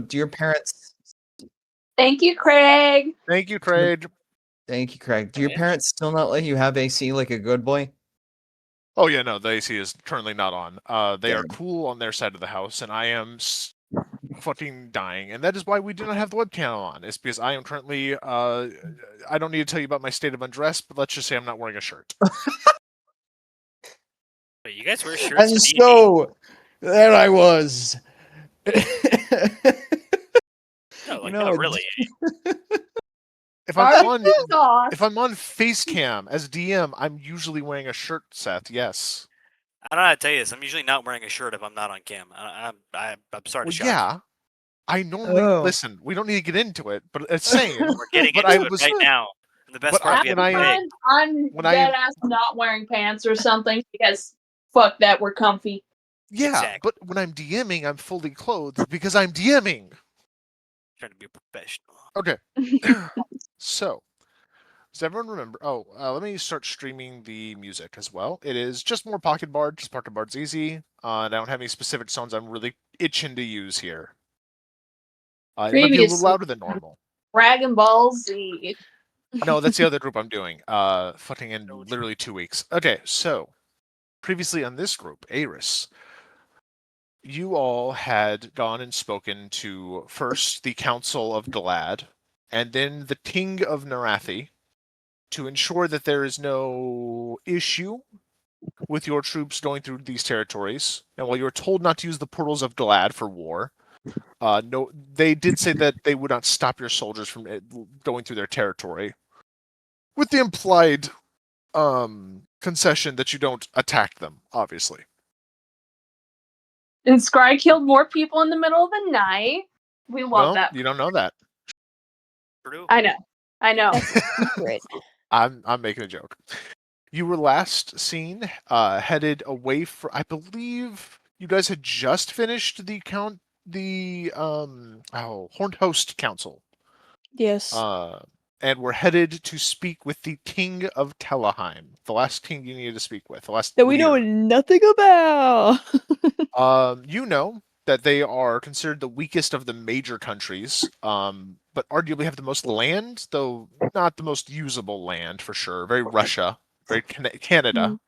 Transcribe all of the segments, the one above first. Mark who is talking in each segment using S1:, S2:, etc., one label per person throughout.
S1: do your parents?
S2: Thank you, Craig.
S3: Thank you, Craig.
S1: Thank you, Craig. Do your parents still not let you have AC like a good boy?
S3: Oh yeah, no, the AC is currently not on. They are
S1: Good.
S3: cool on their side of the house, and I am fucking dying, and that is why we do not have the webcam on. It's because I am currently. I don't need to tell you about my state of undress, but let's just say I'm not wearing a shirt.
S4: Wait, you guys wear shirts?
S1: And
S4: in D&D?
S1: so there I was.
S4: No, like
S1: know,
S4: not
S1: it-
S4: really.
S3: If I'm
S2: Sauce.
S3: on face cam as DM, I'm usually wearing a shirt, Seth. Yes.
S4: I don't know how to tell you this. I'm usually not wearing a shirt if I'm not on cam. I'm sorry to
S3: Well,
S4: shock
S3: yeah. I normally
S1: Oh.
S3: listen. We don't need to get into it, but it's saying.
S4: you. We're getting
S3: But
S4: into
S3: I
S4: it
S3: was-
S4: right now. And the best
S3: but
S4: part
S3: I-
S4: is we have
S3: when I-
S4: today.
S2: I'm
S3: when I-
S2: dead ass not wearing pants or something because fuck that, we're comfy.
S3: Yeah,
S4: Exactly.
S3: but when I'm DMing, I'm fully clothed because I'm DMing.
S4: Trying to be a professional.
S3: Okay. So, does everyone remember? Oh, let me start streaming the music as well. It is just more Pocket Bard. Just Pocket Bard's easy. I don't have any specific songs I'm really itching to use here. It might be a little
S2: Previously.
S3: louder than normal.
S2: Dragon Ball Z.
S3: No, that's the other group I'm doing. Fucking in literally 2 weeks. Okay, so previously on this group, Aeruss, you all had gone and spoken to first the Council of Galad, and then the King of Narathi, to ensure that there is no issue with your troops going through these territories. And while you were told not to use the portals of Galad for war, no, they did say that they would not stop your soldiers from going through their territory, with the implied concession that you don't attack them, obviously.
S2: And Scry killed more people in the middle of the night. We love
S3: Well,
S2: that.
S3: you don't know that.
S4: True.
S2: I know.
S5: Great.
S3: I'm making a joke. You were last seen headed away from. I believe you guys had just finished the Horned Host Council.
S5: Yes.
S3: And were headed to speak with the King of Teleheim, the last king you needed to speak with, the last
S5: that we know
S3: leader.
S5: nothing about.
S3: You know that they are considered the weakest of the major countries, but arguably have the most land, though not the most usable land for sure. Very Russia, very Canada.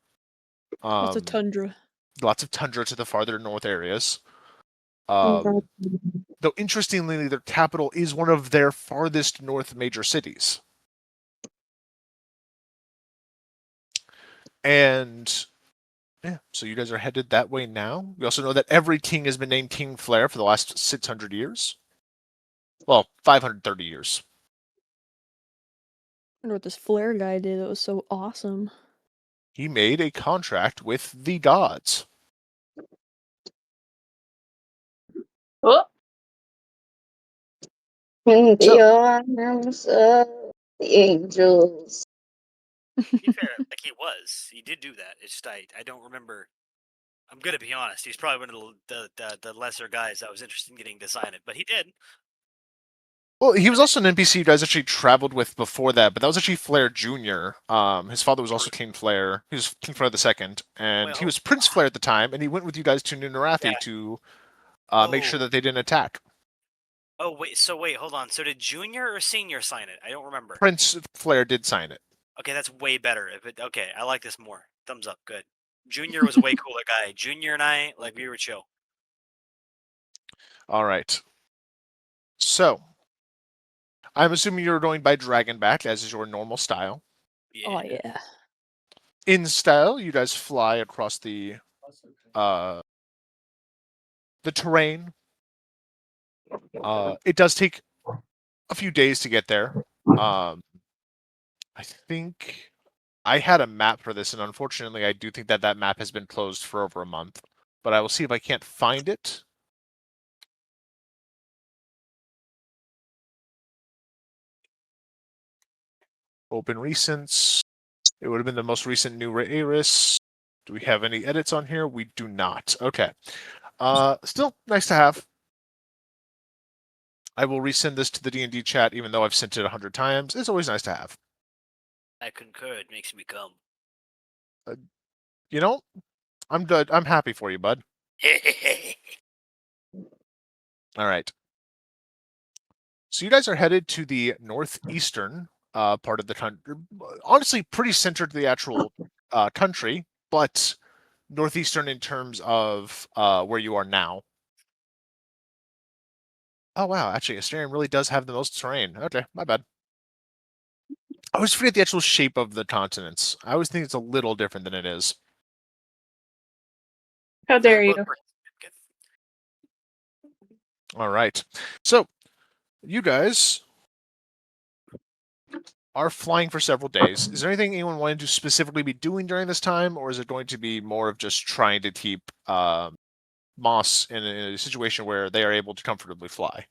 S5: Lots of tundra.
S3: Lots of tundra to the farther north areas.
S5: Oh,
S3: Though interestingly, their capital is one of their farthest north major cities. And yeah, so you guys are headed that way now. We also know that every king has been named King Flair for the last 600 years. Well, 530 years.
S5: I wonder what this flare guy did. It was so awesome.
S3: He made a contract with the gods.
S2: Oh,
S6: In the
S3: So-
S6: arms of the angels.
S4: To be fair, like he was. He did do that. It's just I don't remember. I'm gonna be honest. He's probably one of the lesser guys that was interested in getting to sign it, but he did.
S3: Well, he was also an NPC you guys actually traveled with before that, but that was actually Flair Jr. His father was also King Flair. He was King Flair II, and he was Prince Flair at the time, and he went with you guys to New Narathi
S4: Yeah.
S3: to make sure
S4: Oh.
S3: that they didn't attack.
S4: Oh wait, hold on. So did Junior or Senior sign it? I don't remember.
S3: Prince Flair did sign it.
S4: Okay, that's way better. Okay, I like this more. Thumbs up. Good. Junior was a way cooler guy. Junior and I, like, we were chill.
S3: All right. So, I'm assuming you're going by Dragonback, as is your normal style.
S4: Yeah.
S5: Oh yeah.
S3: In style, you guys fly across the terrain. It does take a few days to get there. I think I had a map for this, and unfortunately, I do think that map has been closed for over a month. But I will see if I can't find it. Open recents. It would have been the most recent new Aeruss. Do we have any edits on here? We do not. Okay. Still nice to have. I will resend this to the D&D chat, even though I've sent it 100 times. It's always nice to have.
S4: I concur. It makes me come.
S3: You know, I'm good. I'm happy for you, bud. All right. So you guys are headed to the northeastern part of the country. Honestly, pretty centered to the actual country, but northeastern in terms of where you are now. Oh wow, actually, Astarion really does have the most terrain. Okay, my bad. I always forget the actual shape of the continents. I always think it's a little different than it is.
S2: How dare you?
S3: All right. So, you guys are flying for several days. Is there anything anyone wanted to specifically be doing during this time, or is it going to be more of just trying to keep Moss in a situation where they are able to comfortably fly?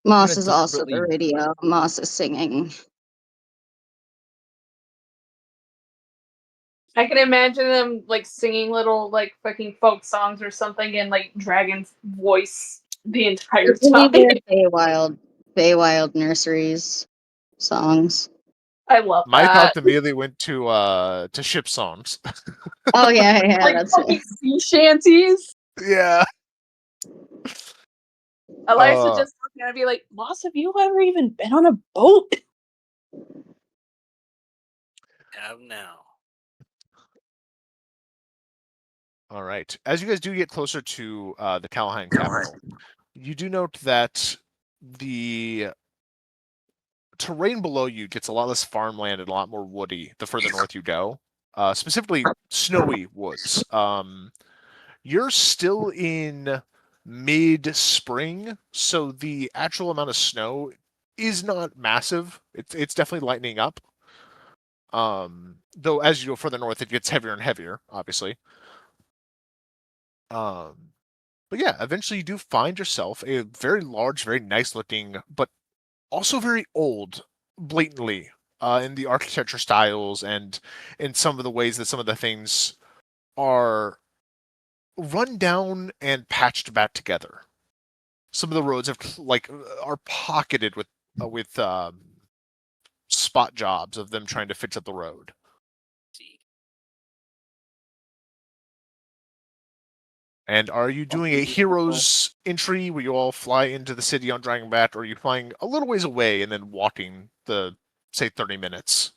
S6: Moss
S1: gonna
S6: is also the
S1: deliberately-
S6: radio. Moss is singing.
S2: I can imagine them like singing little like fucking folk songs or something in like Dragon's voice the entire
S6: It's really
S2: time.
S6: their Feywild nurseries songs.
S2: I love
S3: My
S2: that.
S3: thoughts immediately went to ship songs.
S6: Oh yeah,
S2: Like
S6: that's
S2: fucking sea shanties.
S3: Yeah.
S2: Elias is just gonna be like, Moss, have you ever even been on a boat?
S4: Have now.
S3: All right. As you guys do get closer to the Callahan capital, you do note that the terrain below you gets a lot less farmland and a lot more woody the further north you go. Specifically, snowy woods. You're still in mid-spring, so the actual amount of snow is not massive. It's definitely lightening up. Though as you go further north, it gets heavier and heavier, obviously. But yeah, eventually you do find yourself a very large, very nice-looking, but also very old, blatantly, in the architecture styles and in some of the ways that some of the things are run down and patched back together. Some of the roads have are pocketed with spot jobs of them trying to fix up the road. And are you doing a hero's entry where you all fly into the city on Dragonbat, or are you flying a little ways away and then walking the, say, 30 minutes?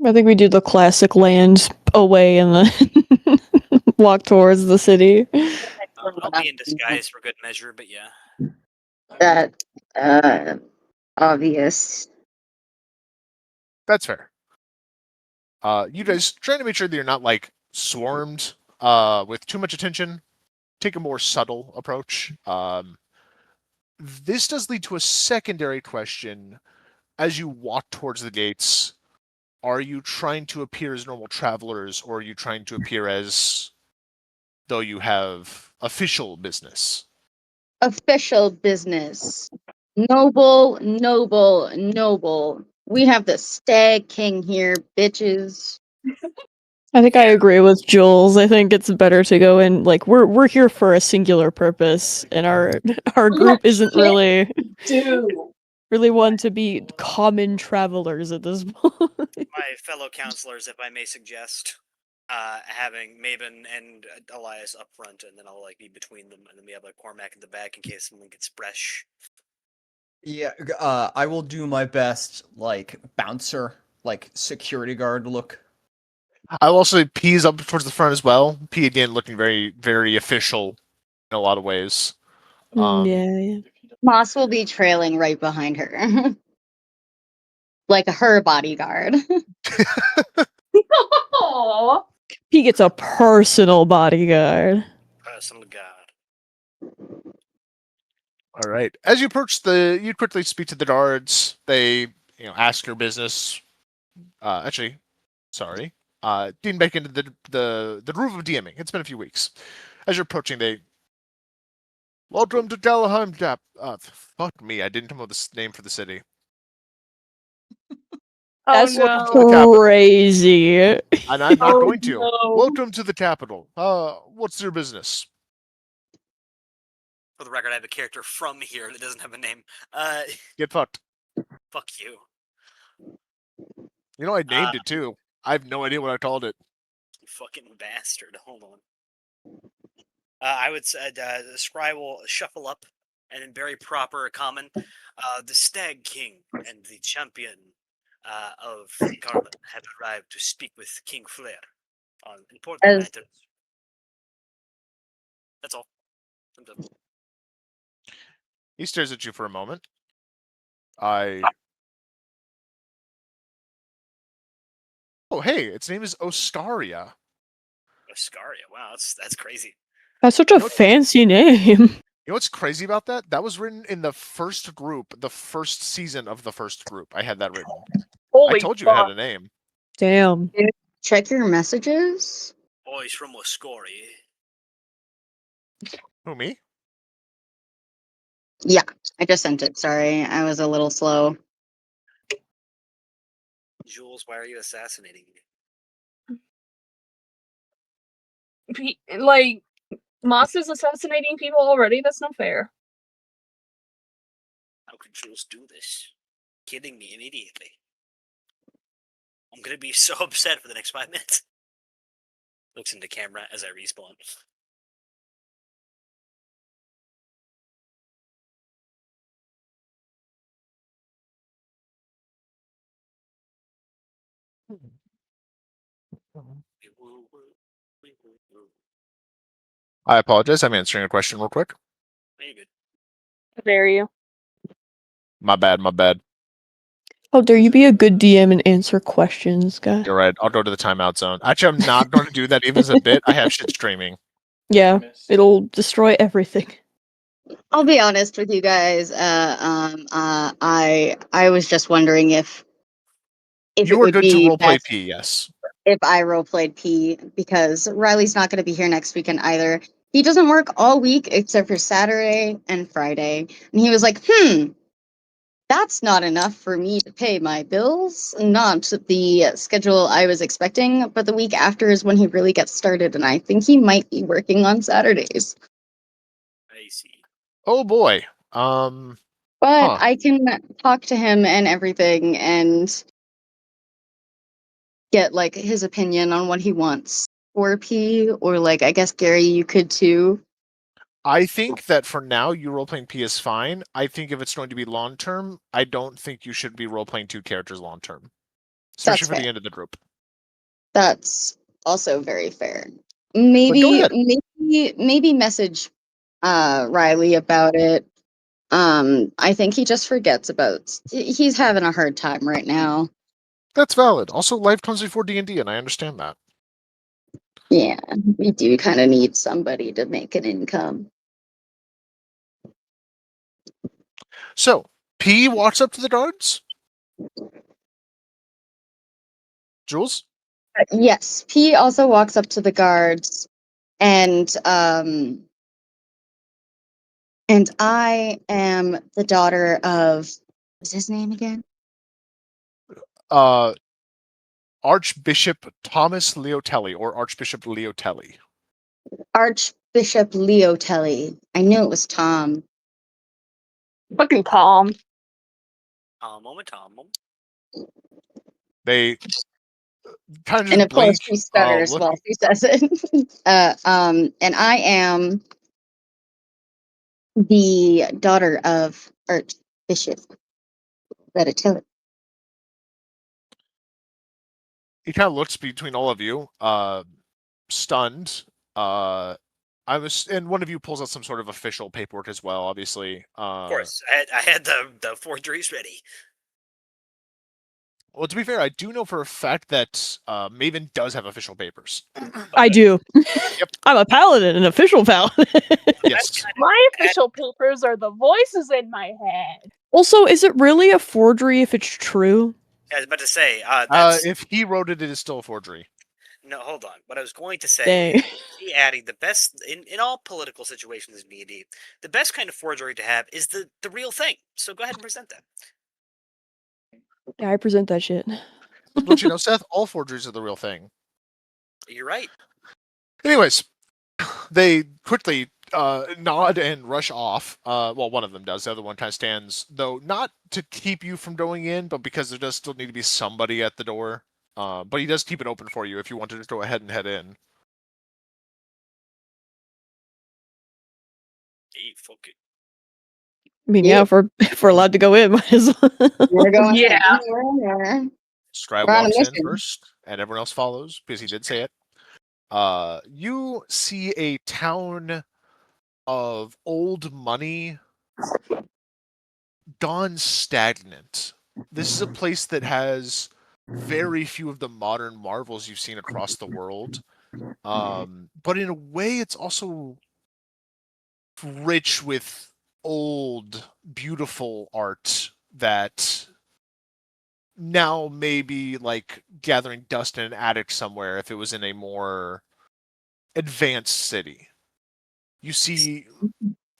S5: I think we do the classic land away and then walk towards the city.
S4: I'll be in disguise for good measure, but yeah.
S6: that obvious.
S3: That's fair. You guys trying to make sure that you're not like swarmed with too much attention. Take a more subtle approach. This does lead to a secondary question. As you walk towards the gates, are you trying to appear as normal travelers, or are you trying to appear as though you have official business?
S6: Official business. Noble, noble, noble. We have the Stag King here, bitches.
S5: I think I agree with Jules. I think it's better to go in like we're here for a singular purpose, and our group isn't really one to be common travelers at this point.
S4: My fellow counselors, if I may suggest, having Maven and Elias up front, and then I'll like be between them, and then we have like Cormac in the back in case someone gets fresh.
S1: Yeah, I will do my best, like, bouncer, like, security guard look.
S3: I'll also P's up towards the front as well. P again looking very, very official in a lot of ways.
S5: Yeah.
S6: Moss will be trailing right behind her. Like her bodyguard.
S2: Aww.
S5: He gets a personal bodyguard.
S4: Personal god.
S3: All right. As you approach you quickly speak to the guards. They, ask your business. Actually, sorry. Getting back into the groove of DMing. It's been a few weeks. As you're approaching, they welcome to Galahheim Tap. Fuck me, I didn't come up with the name for the city.
S2: Oh
S5: That's
S2: no.
S5: crazy.
S3: And I'm not
S2: Oh,
S3: going to.
S2: no.
S3: Welcome to the capital. What's your business?
S4: For the record, I have a character from here that doesn't have a name.
S3: Get fucked.
S4: Fuck you.
S3: I named it too. I have no idea what I called it.
S4: You fucking bastard. Hold on. I would say the Scry will shuffle up and in very proper common, the Stag King and the champion of Garland have arrived to speak with King Flair on important
S6: As
S4: matters. That's all. I'm done.
S3: He stares at you for a moment. Oh, hey, its name is Oscaria.
S4: Oscaria. Wow, that's crazy.
S5: That's such a
S3: Nope.
S5: fancy name.
S3: You know what's crazy about that? That was written in the first group, the first season of the first group. I had that written.
S2: Holy
S3: I told you it
S2: fuck.
S3: had a name.
S5: Damn.
S6: check your messages.
S4: Boys from Oscaria.
S3: Who, me?
S6: Yeah, I just sent it. Sorry, I was a little slow.
S4: Jules, why are you assassinating me?
S2: Like, Moss is assassinating people already? That's not fair.
S4: How could Jules do this? Killing me immediately. I'm gonna be so upset for the next 5 minutes. Looks into camera as I respawn.
S3: I apologize. I'm answering a question real quick.
S4: Are you good?
S2: How dare you?
S3: My bad, my bad.
S5: How dare you be a good DM and answer questions, guy?
S3: You're right. I'll go to the timeout zone. Actually, I'm not going to do that even as a bit. I have shit streaming.
S5: Yeah, it'll destroy everything.
S6: I'll be honest with you guys. I was just wondering if
S3: You
S6: it
S3: are
S6: would
S3: good to
S6: be
S3: roleplay
S6: best
S3: P, yes.
S6: if I roleplayed P, because Riley's not going to be here next weekend either. He doesn't work all week except for Saturday and Friday, and he was like, that's not enough for me to pay my bills. Not the schedule I was expecting, but the week after is when he really gets started, and I think he might be working on Saturdays.
S4: I see.
S3: Oh boy.
S6: But
S3: Huh.
S6: I can talk to him and everything and get like his opinion on what he wants for P, or like I guess Gary, you could too.
S3: I think that for now, you roleplaying P is fine. I think if it's going to be long term, I don't think you should be roleplaying two characters long term, especially
S6: That's
S3: for
S6: fair.
S3: the end of the group.
S6: That's also very fair.
S3: But go
S6: Maybe
S3: ahead.
S6: maybe message Riley about it. I think he just forgets about he's having a hard time right now.
S3: That's valid. Also, life comes before D&D, and I understand that.
S6: Yeah, we do kind of need somebody to make an income.
S3: So, P walks up to the guards. Jules?
S6: Yes, P also walks up to the guards, and I am the daughter of, what's his name again?
S3: Archbishop Thomas Leotelli, or Archbishop Leotelli.
S6: Archbishop Leotelli. I knew it was Tom.
S2: Fucking calm.
S4: Moment.
S3: They kind of
S6: And
S3: just
S6: of course,
S3: blink.
S6: she stutters
S3: Look,
S6: while she says it. And I am the daughter of Archbishop Leotelli.
S3: he kind of looks between all of you, stunned. And one of you pulls out some sort of official paperwork as well, obviously.
S4: Of course, I had the forgeries ready.
S3: Well, to be fair, I do know for a fact that Maven does have official papers.
S5: I do.
S3: Yep.
S5: I'm a paladin, an official paladin.
S3: Yes.
S2: My official papers are the voices in my head.
S5: Also, is it really a forgery if it's true?
S4: I was about to say, that's
S3: If he wrote it, it is still a forgery.
S4: no. Hold on. What I was going to say
S5: Dang.
S4: is, he adding the best in all political situations in D&D, the best kind of forgery to have is the real thing. So go ahead and present that.
S5: Yeah, I present that shit.
S3: Don't you know, Seth? All forgeries are the real thing.
S4: You're right.
S3: Anyways, they quickly nod and rush off. Well, one of them does. The other one kind of stands, though, not to keep you from going in, but because there does still need to be somebody at the door. But he does keep it open for you if you want to just go ahead and head in.
S4: Hey, fuck it.
S5: I mean, yeah, if we're allowed to go in, might as well.
S6: We're going.
S2: Yeah.
S6: We're in.
S3: Scribe
S6: We're on a
S3: walks in
S6: mission.
S3: first, and everyone else follows because he did say it. You see a town of old money gone stagnant. This is a place that has very few of the modern marvels you've seen across the world. But in a way, it's also rich with old, beautiful art that now may be like gathering dust in an attic somewhere if it was in a more advanced city. You see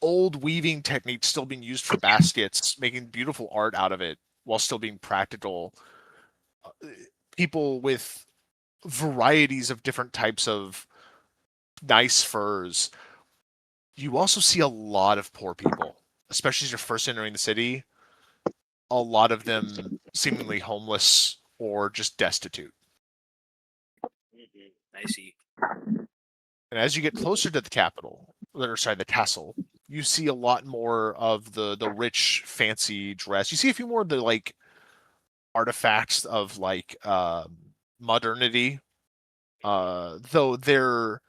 S3: old weaving techniques still being used for baskets, making beautiful art out of it while still being practical. People with varieties of different types of nice furs. You also see a lot of poor people, especially as you're first entering the city. A lot of them seemingly homeless or just destitute.
S4: I see.
S3: And as you get closer to the capital, or sorry, the castle, you see a lot more of the rich, fancy dress. You see a few more of the like artifacts of like modernity, though they're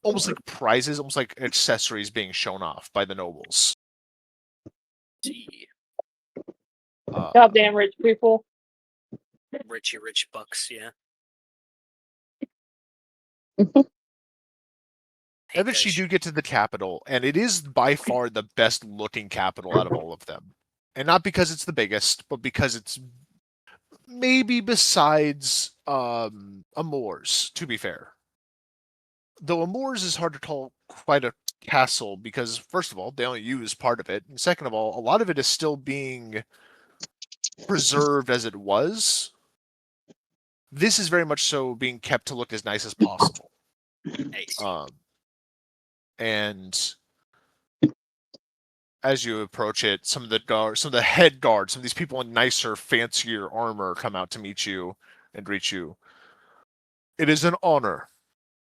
S3: almost like prizes, almost like accessories being shown off by the nobles.
S4: See,
S2: Goddamn rich people.
S4: rich bucks, yeah. Hey,
S3: Eventually,
S4: guys,
S3: you do get to the capital, and it is by far the best looking capital out of all of them. And not because it's the biggest, but because it's maybe besides Amours, to be fair. Though Amours is hard to call quite a castle because, first of all, they only use part of it, and second of all, a lot of it is still being preserved as it was. This is very much so being kept to look as nice as possible.
S4: I see.
S3: And as you approach it, some of the head guards, some of these people in nicer, fancier armor come out to meet you and greet you. It is an honor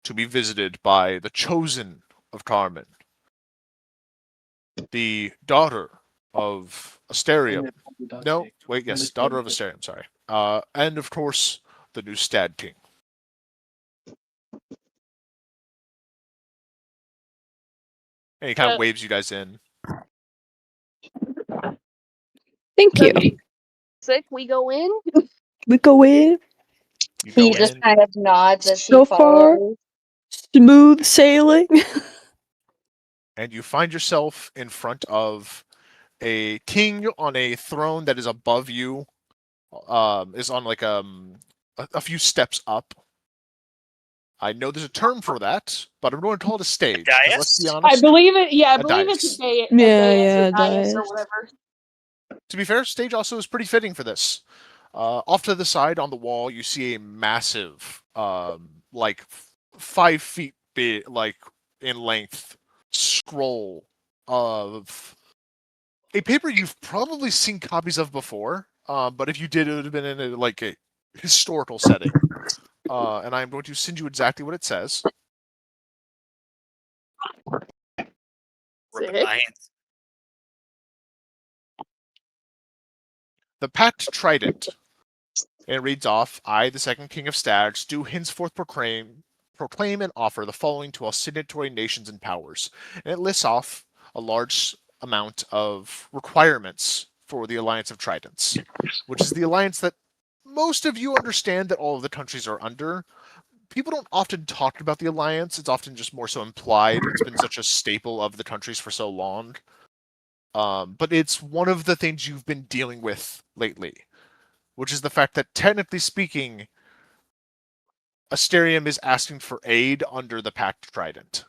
S3: to be visited by the chosen of Carmen, the daughter of Asterium. No, wait, yes, daughter of Asterium, sorry. And of course, the new Stad King. And he kind of waves you guys in.
S5: Thank you.
S2: Sick, we go in.
S5: We go in.
S3: You
S6: He
S3: go
S6: just
S3: in,
S6: kind of nods as
S5: So
S6: he
S5: far,
S6: follows.
S5: smooth sailing.
S3: and you find yourself in front of a king on a throne that is above you. Is on like a few steps up. I know there's a term for that, but I'm going to call it a stage. Because let's be
S4: dais?
S3: honest,
S2: I believe it. Yeah, I
S3: A
S2: believe
S3: dais.
S2: it's a
S5: Yeah,
S2: dais or
S5: dais.
S2: whatever.
S3: to be fair, stage also is pretty fitting for this. Off to the side on the wall, you see a massive, like 5 feet big, like in length, scroll of a paper you've probably seen copies of before. But if you did, it would have been in a historical setting. And I'm going to send you exactly what it says.
S4: Rubbing
S2: Sick.
S4: my hands.
S3: The Pact Trident. And it reads off, I, the second king of Stags, do henceforth proclaim and offer the following to all signatory nations and powers. And it lists off a large amount of requirements for the Alliance of Tridents, which is the alliance that most of you understand that all of the countries are under. People don't often talk about the alliance. It's often just more so implied. It's been such a staple of the countries for so long. But it's one of the things you've been dealing with lately, which is the fact that technically speaking, Asterium is asking for aid under the Pact Trident.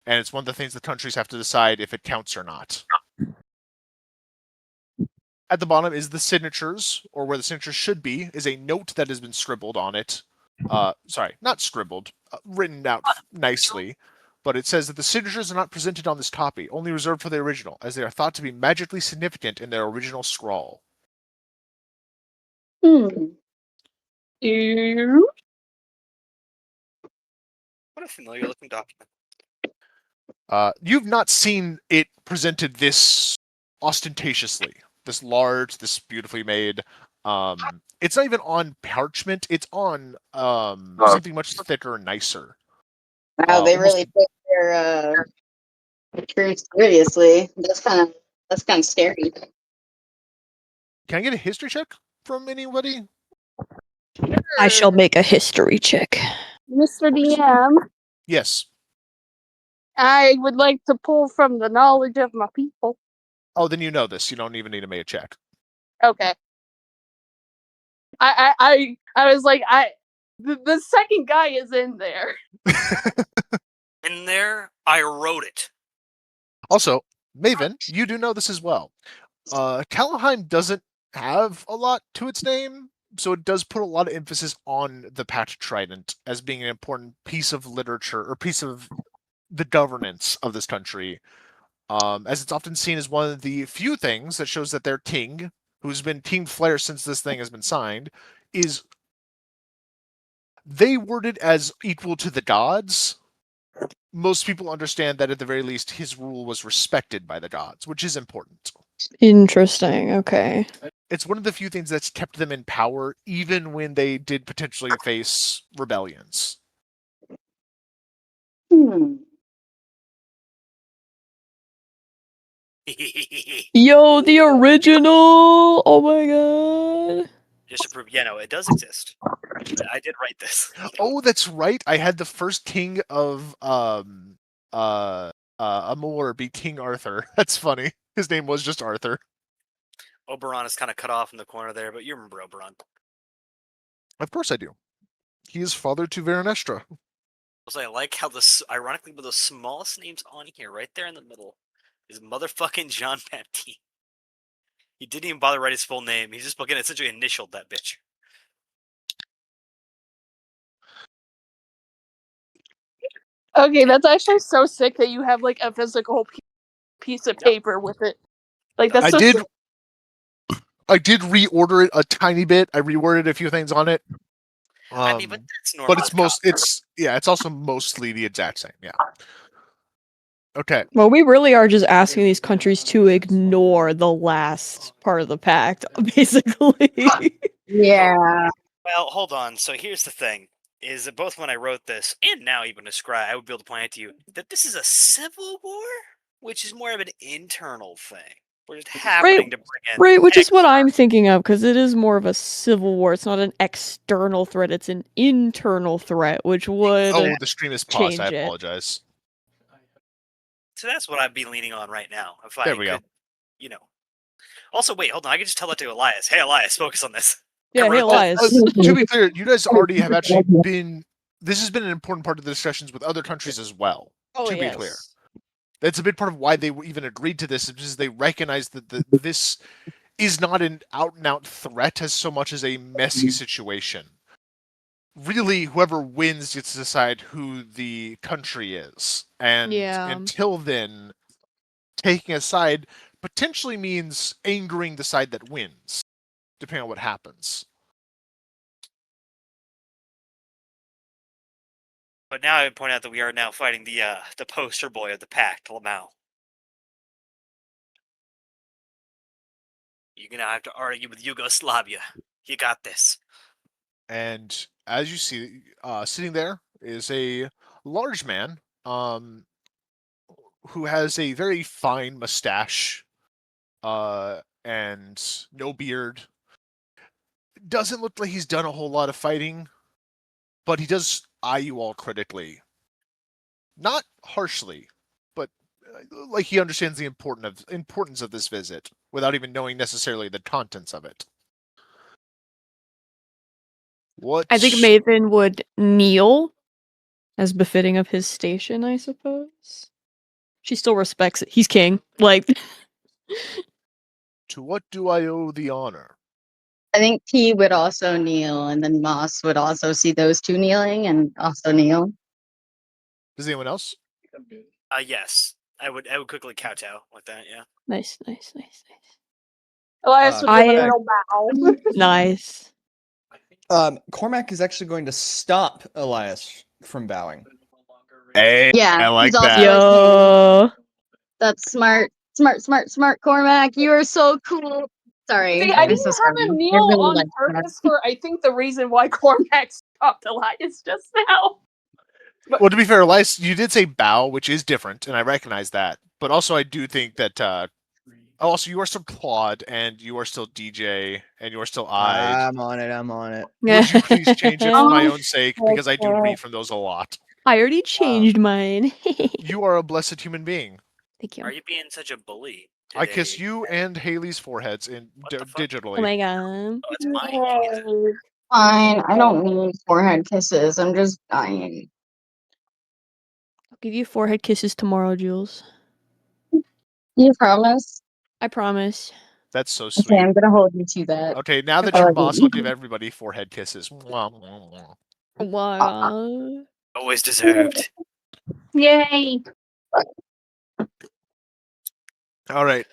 S3: And it's one of the things the countries have to decide if it counts or not. At the bottom is the signatures, or where the signatures should be, is a note that has been scribbled on it. Sorry, not scribbled, written out nicely. But it says that the signatures are not presented on this copy, only reserved for the original, as they are thought to be magically significant in their original scrawl.
S2: Ew.
S4: What a familiar looking document.
S3: You've not seen it presented this ostentatiously. This large, this beautifully made. It's not even on parchment. It's on something much thicker and nicer.
S6: Wow, they
S3: almost-
S6: really took their truth seriously. That's kind of scary.
S3: Can I get a history check from anybody?
S5: I shall make a history check.
S2: Mr. DM,
S3: Yes.
S2: I would like to pull from the knowledge of my people.
S3: Oh, then you know this. You don't even need to make a check.
S2: Okay. I was like, the second guy is in there.
S4: In there, I wrote it.
S3: Also, Maven, you do know this as well. Kalaheim doesn't have a lot to its name, so it does put a lot of emphasis on the Patch Trident as being an important piece of literature or piece of the governance of this country, as it's often seen as one of the few things that shows that their king, who's been King Flair since this thing has been signed, is they worded as equal to the gods. Most people understand that at the very least his rule was respected by the gods, which is important.
S5: Interesting. Okay.
S3: It's one of the few things that's kept them in power, even when they did potentially face rebellions.
S5: Yo, the original! Oh my god.
S4: Just to prove, it does exist. I did write this.
S3: Oh, that's right. I had the first king of Amor be King Arthur. That's funny. His name was just Arthur.
S4: Oberon is kind of cut off in the corner there, but you remember Oberon.
S3: Of course I do. He is father to Veranestra.
S4: Also, I like how ironically, the smallest names on here, right there in the middle, is motherfucking John Baptiste. He didn't even bother to write his full name. He just fucking essentially initialed that bitch.
S2: Okay, that's actually so sick that you have like a physical piece of paper with it. Like that's
S3: I
S2: so
S3: did.
S2: sick.
S3: I did reorder it a tiny bit. I reworded a few things on it.
S4: I mean, but that's normal.
S3: But it's also mostly the exact same. Yeah. Okay.
S5: Well, we really are just asking these countries to ignore the last part of the pact, basically.
S6: Yeah.
S4: Well, hold on. So here's the thing: is that both when I wrote this and now even describe, I would be able to point out to you that this is a civil war, which is more of an internal thing. We're just happening to bring in
S5: Right, which is what I'm thinking of, because it is more of a civil war. It's not an external threat; it's an internal threat, which would
S3: the stream is paused. I
S5: change it.
S3: apologize.
S4: So that's what I'd be leaning on right now. If
S3: There
S4: I
S3: we
S4: could,
S3: go.
S4: Also, wait, hold on. I could just tell that to Elias. Hey, Elias, focus on this.
S5: Yeah, hey, Elias.
S3: To be clear, you guys already have actually been. This has been an important part of the discussions with other countries as well.
S5: Oh,
S3: to
S5: yes.
S3: be clear, that's a big part of why they even agreed to this, is because they recognize that this is not an out-and-out threat as so much as a messy situation. Really, whoever wins gets to decide who the country is, and until then, taking a side potentially means angering the side that wins, depending on what happens.
S4: But now I would point out that we are now fighting the poster boy of the pact, Lamau. You're gonna have to argue with Yugoslavia. You got this.
S3: And as you see, sitting there is a large man, who has a very fine mustache, and no beard. Doesn't look like he's done a whole lot of fighting, but he does eye you all critically. Not harshly, but like he understands the importance of this visit without even knowing necessarily the contents of it.
S5: I think Maven would kneel, as befitting of his station, I suppose. She still respects it. He's king. Like,
S3: to what do I owe the honor?
S6: I think P would also kneel, and then Moss would also see those two kneeling and also kneel.
S3: Does anyone else?
S4: Yes. I would quickly kowtow like that, yeah.
S5: nice.
S2: Elias would give a little bow.
S5: Nice.
S1: Cormac is actually going to stop Elias from bowing.
S3: Hey,
S6: Yeah,
S3: I like
S6: he's also
S3: that.
S6: a king.
S5: Yo.
S6: That's smart Smart, Cormac. You are so cool. Sorry,
S2: See, I
S6: I'm
S2: didn't
S6: so sorry.
S2: have a
S6: I
S2: kneel
S6: really
S2: on
S6: like that.
S2: purpose for, I think, the reason why Cormac stopped Elias just now.
S3: Well, to be fair, Elias, you did say bow, which is different, and I recognize that. But also, I do think that. Also, you are still Claude, and you are still DJ, and you are still I.
S1: I'm on it. I'm on it.
S3: Would you please change it for my
S2: Oh,
S3: own sake? Because I do read from those a lot.
S5: I already changed mine.
S3: You are a blessed human being.
S5: Thank you.
S4: Are you being such a bully today?
S3: I kiss you and Haley's foreheads
S4: What the fuck?
S3: digitally.
S5: Oh my god.
S4: Oh, it's mine.
S6: Fine. I don't need forehead kisses. I'm just dying.
S5: I'll give you forehead kisses tomorrow, Jules.
S6: You promise?
S5: I promise.
S3: That's so
S6: Okay,
S3: sweet.
S6: I'm gonna hold you to that.
S3: Okay, now that
S6: I
S3: you're
S6: love
S3: boss,
S6: you.
S3: I'll give everybody forehead kisses. Mwah, mwah, mwah.
S5: Wow.
S4: Always deserved.
S2: Yay!
S3: All right.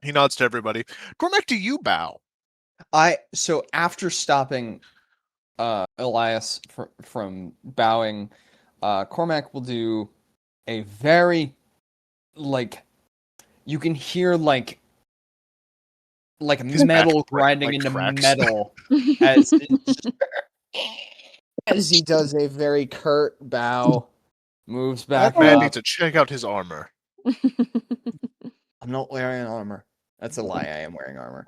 S3: He nods to everybody. Cormac, do you bow?
S1: So after stopping Elias from bowing, Cormac will do a very you can hear like
S3: His
S1: metal
S3: back,
S1: grinding
S3: like,
S1: into
S3: cracks.
S1: metal as as he does a very curt bow, moves back
S3: That man
S1: up.
S3: needs to check out his armor.
S1: I'm not wearing armor. That's a lie. I am wearing armor.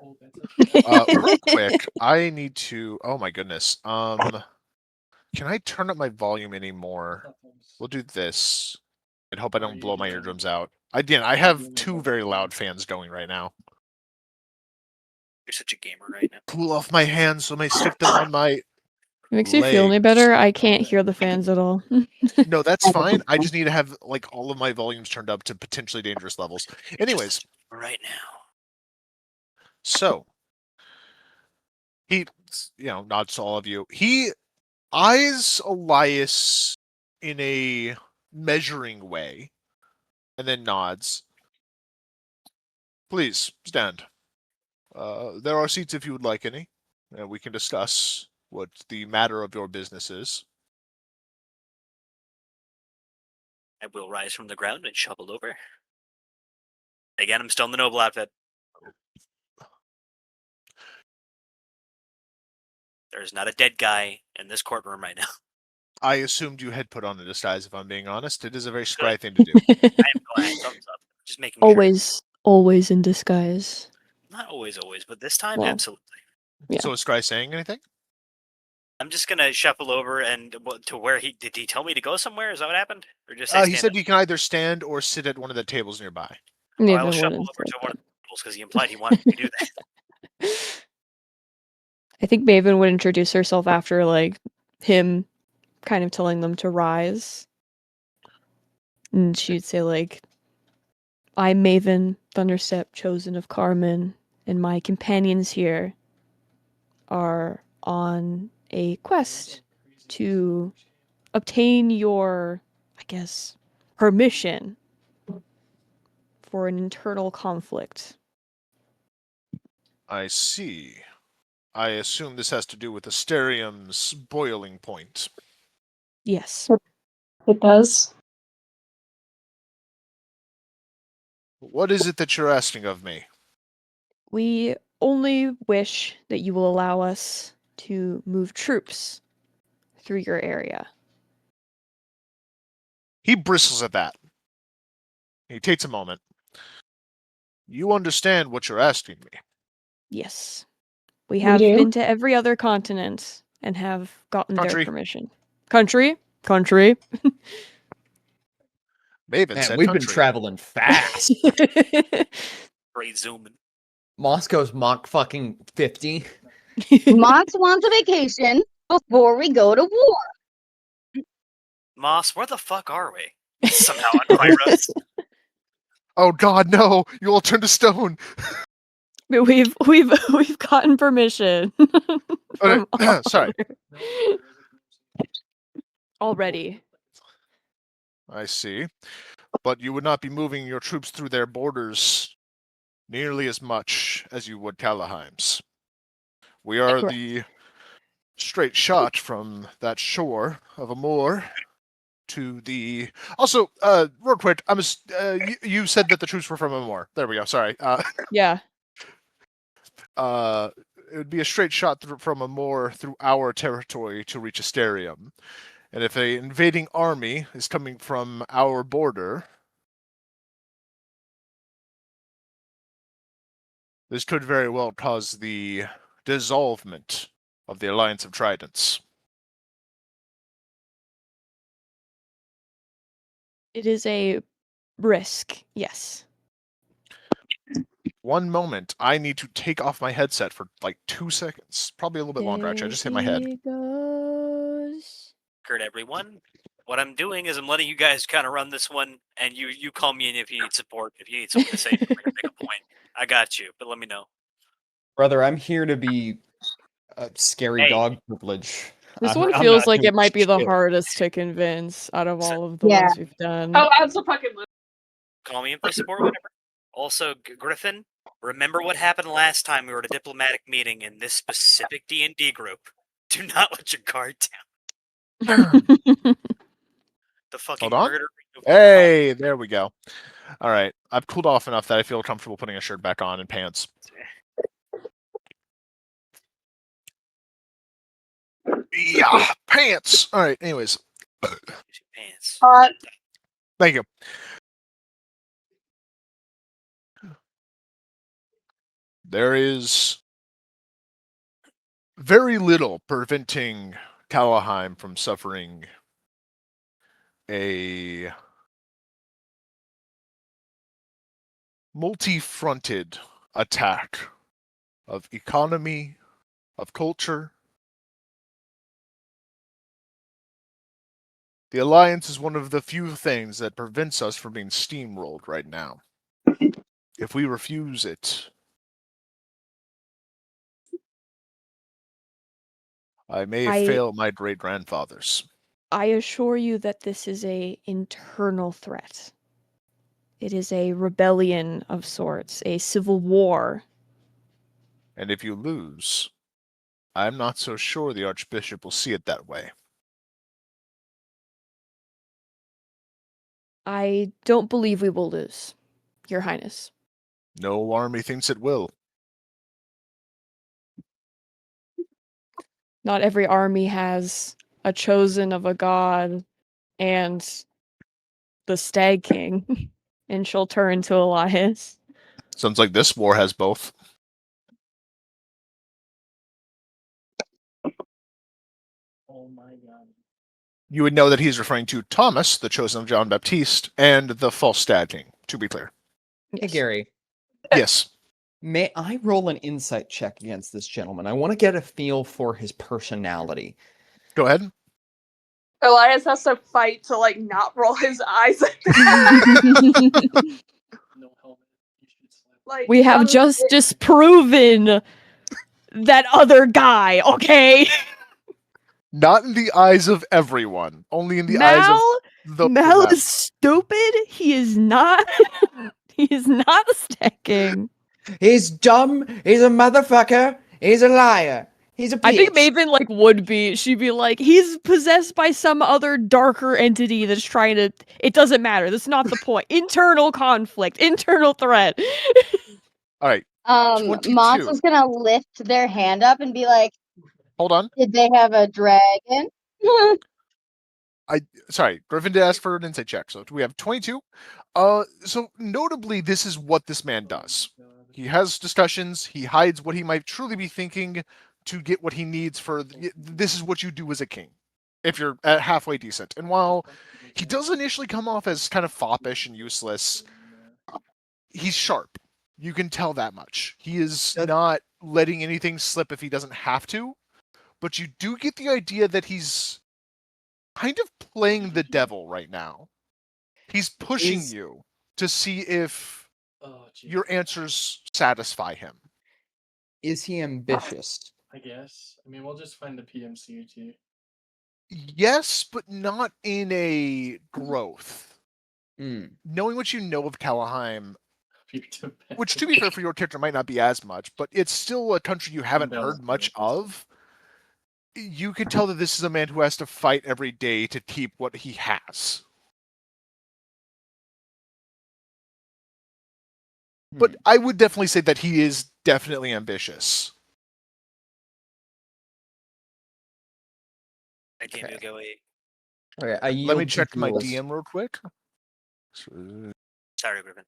S3: Real quick, I need to. Oh my goodness. Can I turn up my volume anymore? We'll do this, and hope I don't blow my eardrums out. Again, I have two very loud fans going right now.
S4: You're such a gamer right now.
S3: Cool off my hands, so I may stick them on my.
S5: Makes you feel any
S3: legs.
S5: better? I can't hear the fans at all.
S3: No, that's fine. I just need to have like all of my volumes turned up to potentially dangerous levels. Anyways,
S4: Right now.
S3: so he, nods to all of you. He eyes Elias in a measuring way, and then nods. Please stand. There are seats if you would like any. We can discuss what the matter of your business is.
S4: I will rise from the ground and shuffle over. Again, I'm still in the noble outfit. There's not a dead guy in this courtroom right now.
S3: I assumed you had put on a disguise, if I'm being honest. It is a very spry thing to do.
S4: I am glad. Thumbs up. Just making sure.
S5: Always in disguise.
S4: Not always, but this time,
S5: Well,
S4: absolutely.
S5: Yeah.
S3: So is Scry saying anything?
S4: I'm just gonna shuffle over and to where did he tell me to go somewhere? Is that what happened? Or just
S3: He said you can either stand or sit at one of the tables nearby.
S4: I
S5: Neither
S4: will
S5: one
S4: shuffle
S5: is
S4: over to
S5: like
S4: one
S5: that.
S4: of the tables because he implied he wanted me to do that.
S5: I think Maven would introduce herself after like him kind of telling them to rise. And she'd say like, I'm Maven, Thunderstep, chosen of Carmen, and my companions here are on a quest to obtain your, I guess, permission for an internal conflict.
S3: I see. I assume this has to do with Asterium's boiling point.
S5: Yes.
S2: It does.
S3: What is it that you're asking of me?
S5: We only wish that you will allow us to move troops through your area.
S3: He bristles at that. He takes a moment. You understand what you're asking me.
S5: Yes. We have
S2: do.
S5: been to every other continent and have gotten
S3: Country.
S5: their permission. Country.
S3: Maven
S1: Man,
S3: said
S1: we've
S3: country.
S1: been traveling fast.
S4: Great zooming.
S1: Moscow's Mach fucking 50.
S6: Mox wants a vacation before we go to war.
S4: Moss, where the fuck are we? Somehow on Aeruss.
S3: Oh God, no! You all turned to stone.
S5: But we've gotten permission.
S3: Okay,
S5: from
S3: sorry.
S5: Already.
S3: I see. But you would not be moving your troops through their borders nearly as much as you would Kalaheim's. We are
S5: Correct.
S3: the straight shot from that shore of Amur to the. Also, real quick, you said that the troops were from Amor. There we go. Sorry.
S5: Yeah.
S3: It would be a straight shot from Amor through our territory to reach Asterium. And if a invading army is coming from our border, this could very well cause the dissolvement of the Alliance of Tridents.
S5: It is a risk, yes.
S3: One moment, I need to take off my headset for like 2 seconds. Probably a little bit longer, actually. I just hit my head.
S5: He goes.
S4: Heard everyone. What I'm doing is I'm letting you guys kind of run this one, and you call me in if you need support. If you need something to say, if you're gonna make a point. I got you, but let me know.
S1: Brother, I'm here to be a scary
S4: Hey.
S1: dog privilege.
S5: This
S1: I'm-
S5: one
S1: I'm
S5: feels
S1: not
S5: like
S1: doing
S5: it might be the
S1: shit.
S5: hardest to convince out of all of the
S6: Yeah.
S5: ones we've done.
S2: Oh, absolutely.
S4: Call me in for support, whatever. Also, Griffin, remember what happened last time we were at a diplomatic meeting in this specific D&D group. Do not let your guard down. The fucking
S3: Hold on.
S4: murder.
S3: Hey, there we go. All right. I've cooled off enough that I feel comfortable putting a shirt back on and pants. Yeah, pants. All right. Anyways,
S4: Pants.
S2: Hot.
S3: thank you. There is very little preventing Callaheim from suffering a multi-fronted attack of economy, of culture. The Alliance is one of the few things that prevents us from being steamrolled right now. If we refuse it, I may fail my great-grandfathers.
S5: I assure you that this is a internal threat. It is a rebellion of sorts, a civil war.
S3: And if you lose, I'm not so sure the Archbishop will see it that way.
S5: I don't believe we will lose, Your Highness.
S3: No army thinks it will.
S5: Not every army has a chosen of a god and the Stag King, and she'll turn to Elias.
S3: Sounds like this war has both.
S1: Oh my god.
S3: You would know that he's referring to Thomas, the chosen of John Baptiste, and the false Stag King, to be clear.
S1: Hey,
S5: Yes.
S1: Gary,
S3: Yes.
S1: may I roll an insight check against this gentleman? I want to get a feel for his personality.
S3: Go ahead.
S2: Elias has to fight to like not roll his eyes. Like
S5: We have just disproven that other guy, okay?
S3: Not in the eyes of everyone, only in the eyes
S5: Mal,
S3: of the
S5: Mal
S3: pleb.
S5: is stupid. He is not. He is not a Stacking.
S1: He's dumb. He's a motherfucker. He's a liar. He's a bitch.
S5: I think Maven like would be. She'd be like, he's possessed by some other darker entity that's trying to. It doesn't matter. That's not the point. Internal conflict. Internal threat.
S3: All right.
S6: Mons
S3: 22.
S6: is gonna lift their hand up and be like,
S3: Hold on.
S6: "Did they have a dragon?"
S3: Sorry, Griffin did ask for an insight check. So we have 22. So notably, this is what this man does. He has discussions. He hides what he might truly be thinking to get what he needs for. This is what you do as a king, if you're at halfway decent. And while he does initially come off as kind of foppish and useless, he's sharp. You can tell that much. He is not letting anything slip if he doesn't have to. But you do get the idea that he's kind of playing the devil right now. He's pushing you to see if your answers satisfy him.
S1: Is he ambitious?
S7: I guess. I mean, we'll just find the PMCG.
S3: Yes, but not in a growth.
S1: Mm.
S3: Knowing what you know of Callaheim, which to be fair for your character might not be as much, but it's still a country you haven't heard much of. you can tell that this is a man who has to fight every day to keep what he has. But I would definitely say that he is definitely ambitious.
S4: I can't do go eat.
S1: Okay, I
S3: Let me
S1: yield to
S3: check my
S1: Jules.
S3: DM real quick.
S4: Sorry, Griffin.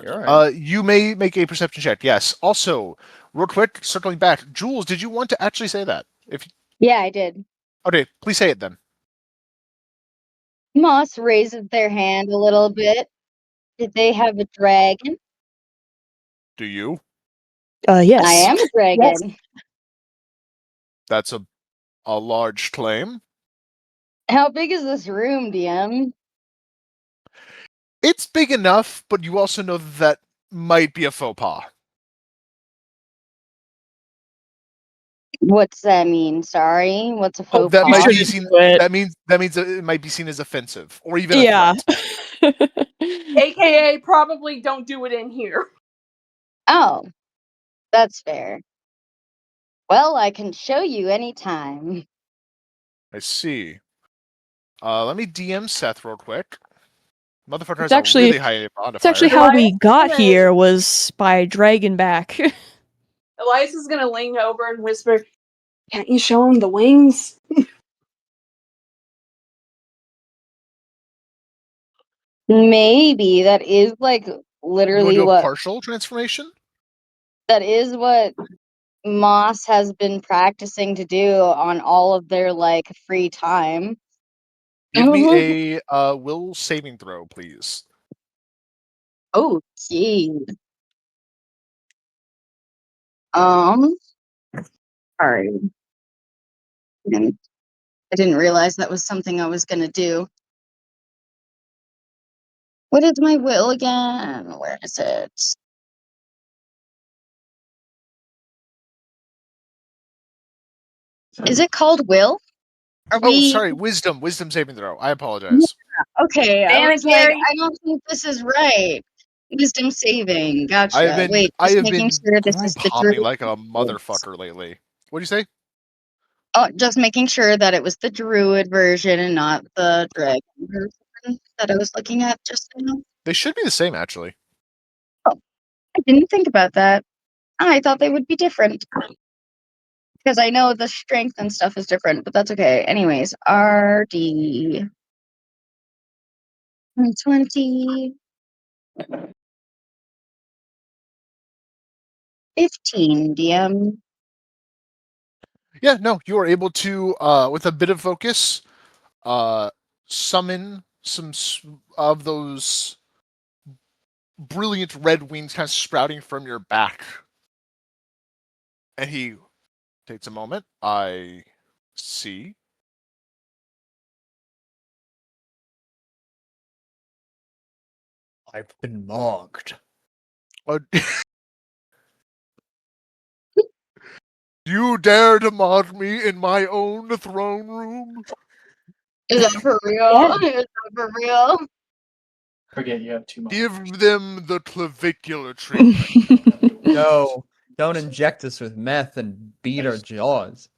S1: You're all right.
S3: You may make a perception check. Yes. Also, real quick, circling back, Jules, did you want to actually say that?
S6: Yeah, I did.
S3: Okay, please say it then.
S6: Moss raises their hand a little bit. Did they have a dragon?
S3: Do you?
S5: Yes.
S6: I am a dragon.
S3: That's a large claim.
S6: How big is this room, DM?
S3: It's big enough, but you also know that might be a faux pas.
S6: What's that mean? Sorry, what's a
S3: Oh,
S6: faux
S3: that
S6: pas?
S3: might be
S5: shouldn't
S3: seen.
S5: do it.
S3: That means it might be seen as offensive or even a
S5: Yeah.
S3: threat.
S2: AKA, probably don't do it in here.
S6: Oh, that's fair. Well, I can show you anytime.
S3: I see. Let me DM Seth real quick. Motherfucker
S5: It's
S3: has
S5: actually-
S3: a really high modifier.
S5: It's actually how we
S2: Elias
S5: got
S2: gonna-
S5: here was by dragging back.
S2: Elias is gonna lean over and whisper, "Can't you show him the wings?"
S6: Maybe that is like
S3: You want to
S6: literally
S3: do a
S6: what
S3: partial transformation?
S6: that is what Moss has been practicing to do on all of their like free time.
S3: Give me a will saving throw, please.
S6: Oh, gee. Sorry. I didn't realize that was something I was gonna do. What is my will again? Where is it? Is it called will? Are
S3: Oh,
S6: we
S3: sorry, wisdom saving throw. I apologize.
S6: okay? I was like,
S2: Sanitary.
S6: I don't think this is right. Wisdom saving. Gotcha. Wait,
S3: I
S6: just
S3: have
S6: making
S3: been
S6: sure this
S3: group
S6: is the
S3: hopping
S6: druid.
S3: like a motherfucker lately. What do you say?
S6: Oh, just making sure that it was the druid version and not the dragon version that I was looking at just now.
S3: They should be the same, actually.
S6: I didn't think about that. I thought they would be different. Because I know the strength and stuff is different, but that's okay. Anyways, RD 20 15 DM.
S3: Yeah, no, you are able to, with a bit of focus, summon some of those brilliant red wings kind of sprouting from your back. And he takes a moment. I see.
S1: I've been marked.
S3: You dare to mock me in my own throne room?
S6: Is that for real? Is that for real?
S7: Forget you have 2 months.
S3: Give them the clavicular treatment.
S1: No, don't inject us with meth and beat our jaws.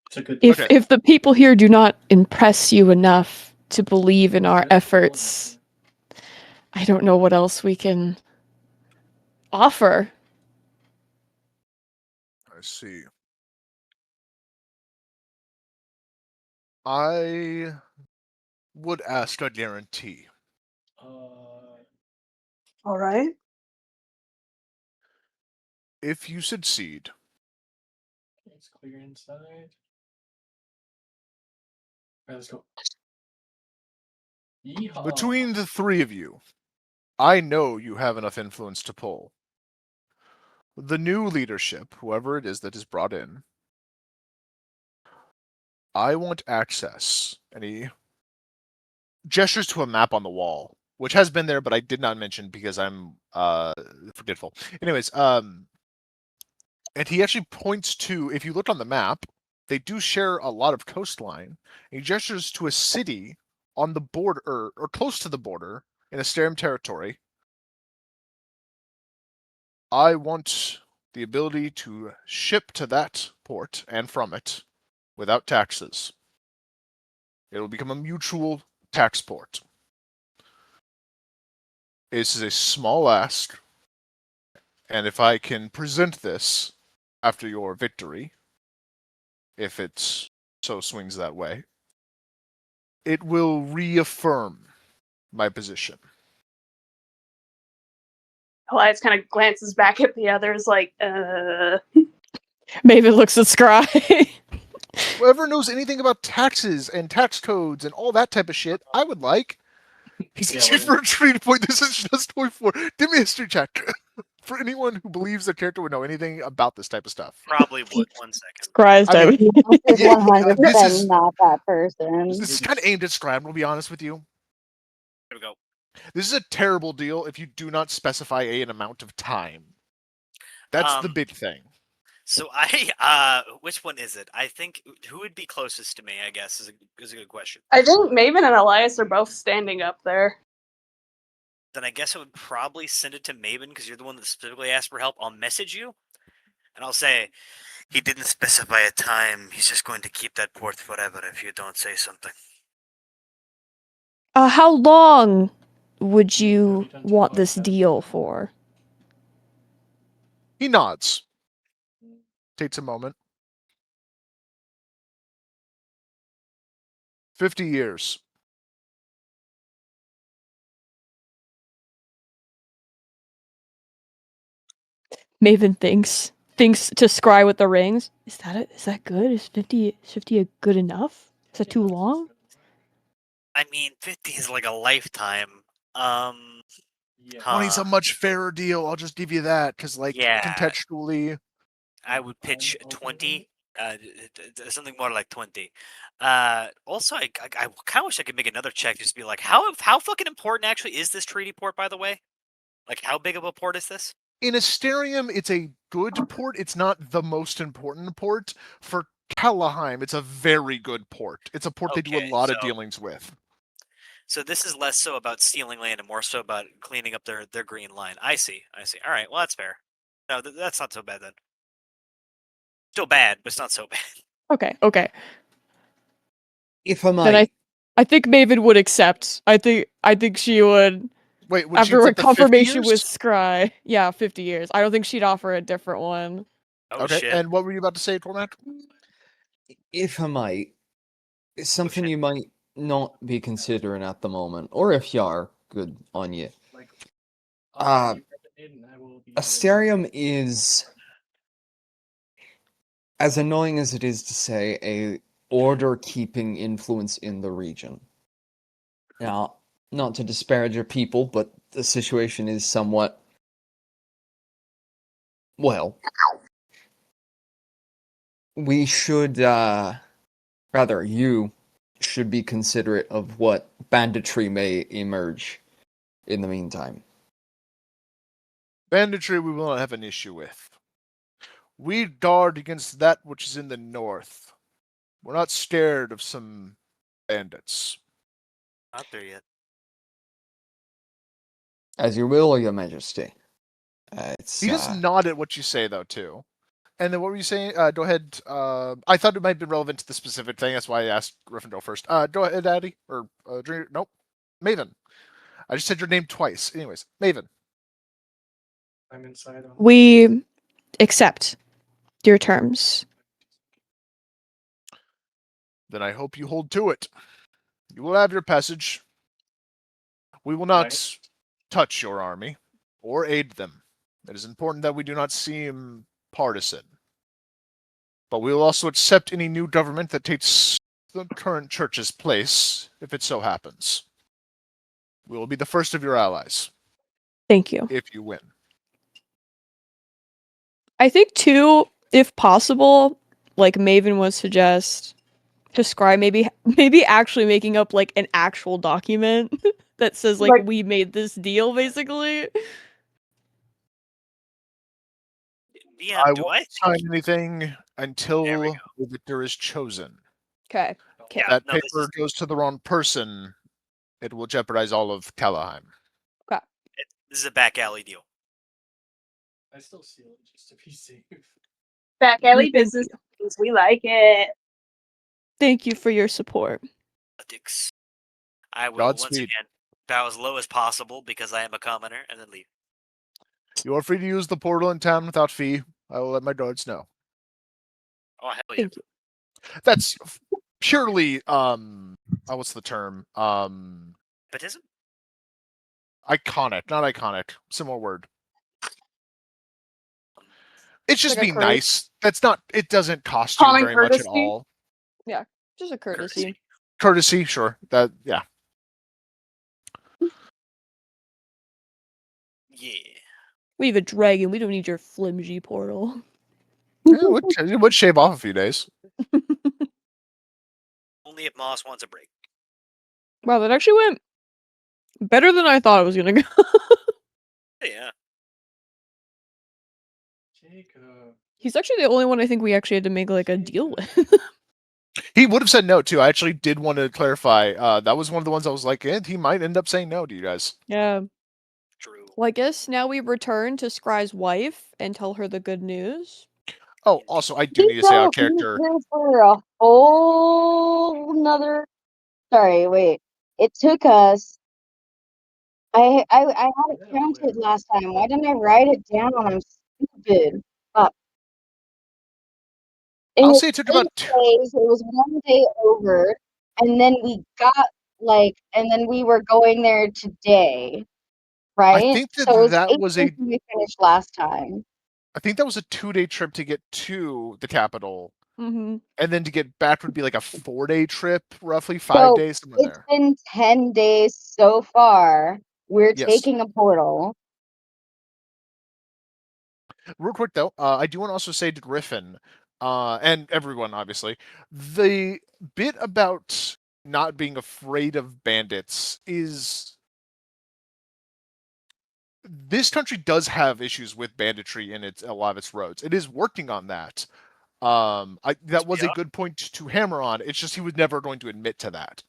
S7: It's a good.
S5: if
S3: Okay.
S5: if the people here do not impress you enough to believe in our efforts, I don't know what else we can offer.
S3: I see. I would ask a guarantee.
S2: All right.
S3: If you succeed,
S7: It's clear inside. Alright, let's go. Yeehaw.
S3: between the three of you, I know you have enough influence to pull. The new leadership, whoever it is that is brought in, I want access. And he gestures to a map on the wall, which has been there, but I did not mention because I'm forgetful. Anyways, and he actually points to, if you look on the map, they do share a lot of coastline. He gestures to a city on the border, or close to the border, in a Starim territory. I want the ability to ship to that port and from it without taxes. It will become a mutual tax port. This is a small ask, and if I can present this after your victory, if it so swings that way, it will reaffirm my position.
S2: Elias kind of glances back at the others, like,
S5: Maven looks at Scry.
S3: Whoever knows anything about taxes and tax codes and all that type of shit, I would like. He's
S7: Yeah,
S3: itching for a treaty point. This is just 24. Give me a history check. For anyone who believes their character would know anything about this type of stuff.
S4: Probably would. 1 second.
S5: Scry's
S3: I mean,
S5: type.
S6: It's
S3: Yeah,
S6: 100%
S3: this is-
S6: not that person.
S3: This is kind of aimed at Scribe, I'll be honest with you.
S4: Here we go.
S3: This is a terrible deal if you do not specify an amount of time. That's the big thing.
S4: So which one is it? I think who would be closest to me, I guess, is a good question.
S2: I think Maven and Elias are both standing up there.
S4: Then I guess I would probably send it to Maven because you're the one that specifically asked for help. I'll message you, and I'll say, he didn't specify a time. He's just going to keep that port forever if you don't say something.
S5: How long would you want this deal for?
S3: He nods. Takes a moment. 50 years.
S5: Maven thinks to scry with the rings. Is that good? Is 50 a good enough? Is that too long?
S4: I mean, 50 is like a lifetime.
S7: Yeah.
S3: 20's a much fairer deal. I'll just give you that because, like,
S4: Yeah.
S3: contextually,
S4: I would pitch 20. Something more like 20. Also, I kind of wish I could make another check just to be like, how fucking important actually is this treaty port, by the way? Like, how big of a port is this?
S3: in Asterium, it's a good port. It's not the most important port. For Kalahheim, it's a very good port. It's a port they do a
S4: Okay,
S3: lot of
S4: so-
S3: dealings with.
S4: So this is less so about stealing land and more so about cleaning up their green line. I see. All right, well, that's fair. No, that's not so bad then. Still bad, but it's not so bad.
S5: Okay.
S1: If I
S5: Then
S1: might,
S5: I think Maven would accept. I think she would.
S3: Wait, would she
S5: After a
S3: accept the 50
S5: confirmation
S3: years?
S5: with Scry. Yeah, 50 years. I don't think she'd offer a different one.
S4: Oh,
S3: Okay,
S4: shit.
S3: and what were you about to say, Tormac?
S1: if I might, it's something
S4: shit.
S1: you might not be considering at the moment, or if you are, good on you. Asterium is, as annoying as it is to say, a order-keeping influence in the region. Now, not to disparage your people, but the situation is somewhat, well, we should, rather, you should be considerate of what banditry may emerge in the meantime.
S3: Banditry we will not have an issue with. We guard against that which is in the north. We're not scared of some bandits.
S4: Not there yet.
S1: As you will, your majesty.
S3: He just nod at what you say, though, too. And then what were you saying? Go ahead. I thought it might be relevant to the specific thing. That's why I asked Gryffindor first. Go ahead, Addy. Or, nope. Maven. I just said your name twice. Anyways, Maven.
S7: I'm inside.
S5: We accept your terms.
S3: Then I hope you hold to it. You will have your passage. We will not touch your army or aid them. It is important that we do not seem partisan. But we will also accept any new government that takes the current church's place, if it so happens. We will be the first of your allies.
S5: Thank you.
S3: If you win.
S5: I think too, if possible, like Maven would suggest to Scry maybe actually making up like an actual document that says like we made this deal basically.
S4: Yeah,
S3: I
S4: do
S3: won't
S4: I?
S3: sign anything until
S4: There we
S3: the victor is chosen.
S5: Okay.
S4: Yeah,
S3: That
S4: no, this
S3: paper
S4: is-
S3: goes to the wrong person, it will jeopardize all of Kalahheim.
S4: This is a back alley deal.
S7: I still seal it just to be safe.
S2: Back alley
S5: Thank
S2: business.
S5: you.
S2: We like it.
S5: Thank you for your support.
S4: Dicks. I will once
S3: Godspeed.
S4: again bow as low as possible because I am a commoner, and then leave.
S3: You are free to use the portal in town without fee. I will let my guards know.
S4: Oh hell yeah!
S5: Thank you.
S3: That's purely what's the term?
S4: Baptism?
S3: Iconic, not iconic. Similar word. It's just
S5: Like a
S3: being
S5: courtesy.
S3: nice. That's not. It doesn't cost you
S2: Common
S3: very much at
S2: courtesy?
S3: all.
S5: Yeah, just a courtesy.
S3: Courtesy, sure. That yeah.
S4: Yeah.
S5: We have a dragon. We don't need your flimsy portal.
S3: It would shave off a few days.
S4: Only if Moss wants a break.
S5: Wow, that actually went better than I thought it was gonna go.
S4: Yeah.
S7: Jacob.
S5: He's actually the only one I think we actually had to make like a deal with.
S3: He would have said no too. I actually did want to clarify. That was one of the ones I was like, he might end up saying no to you guys.
S5: Yeah.
S4: True.
S5: Well, I guess now we return to Scry's wife and tell her the good news.
S3: Oh, also, I do
S6: We
S3: need to say out of
S6: don't need
S3: character.
S6: her for a whole nother. Sorry, wait. It took us. I had it counted last time. Why didn't I write it down? I'm stupid. In
S3: I'll
S6: its
S3: say it took
S6: eight
S3: about.
S6: days, it was 1 day over, and then we got and then we were going there today,
S3: I
S6: right?
S3: think
S6: So it was
S3: that
S6: 8
S3: was
S6: days
S3: a.
S6: when we finished last time.
S3: I think that was a 2-day trip to get to the capital,
S5: Mm-hmm.
S3: and then to get back would be like a 4-day trip, roughly 5
S6: So
S3: days, somewhere
S6: it's
S3: there.
S6: been 10 days so far. We're
S3: Yes.
S6: taking a portal.
S3: Real quick though, I do want to also say to Griffin, and everyone obviously, the bit about not being afraid of bandits is. This country does have issues with banditry in a lot of its roads. It is working on that. That was a
S4: Yeah.
S3: good point to hammer on. It's just he was never going to admit to that.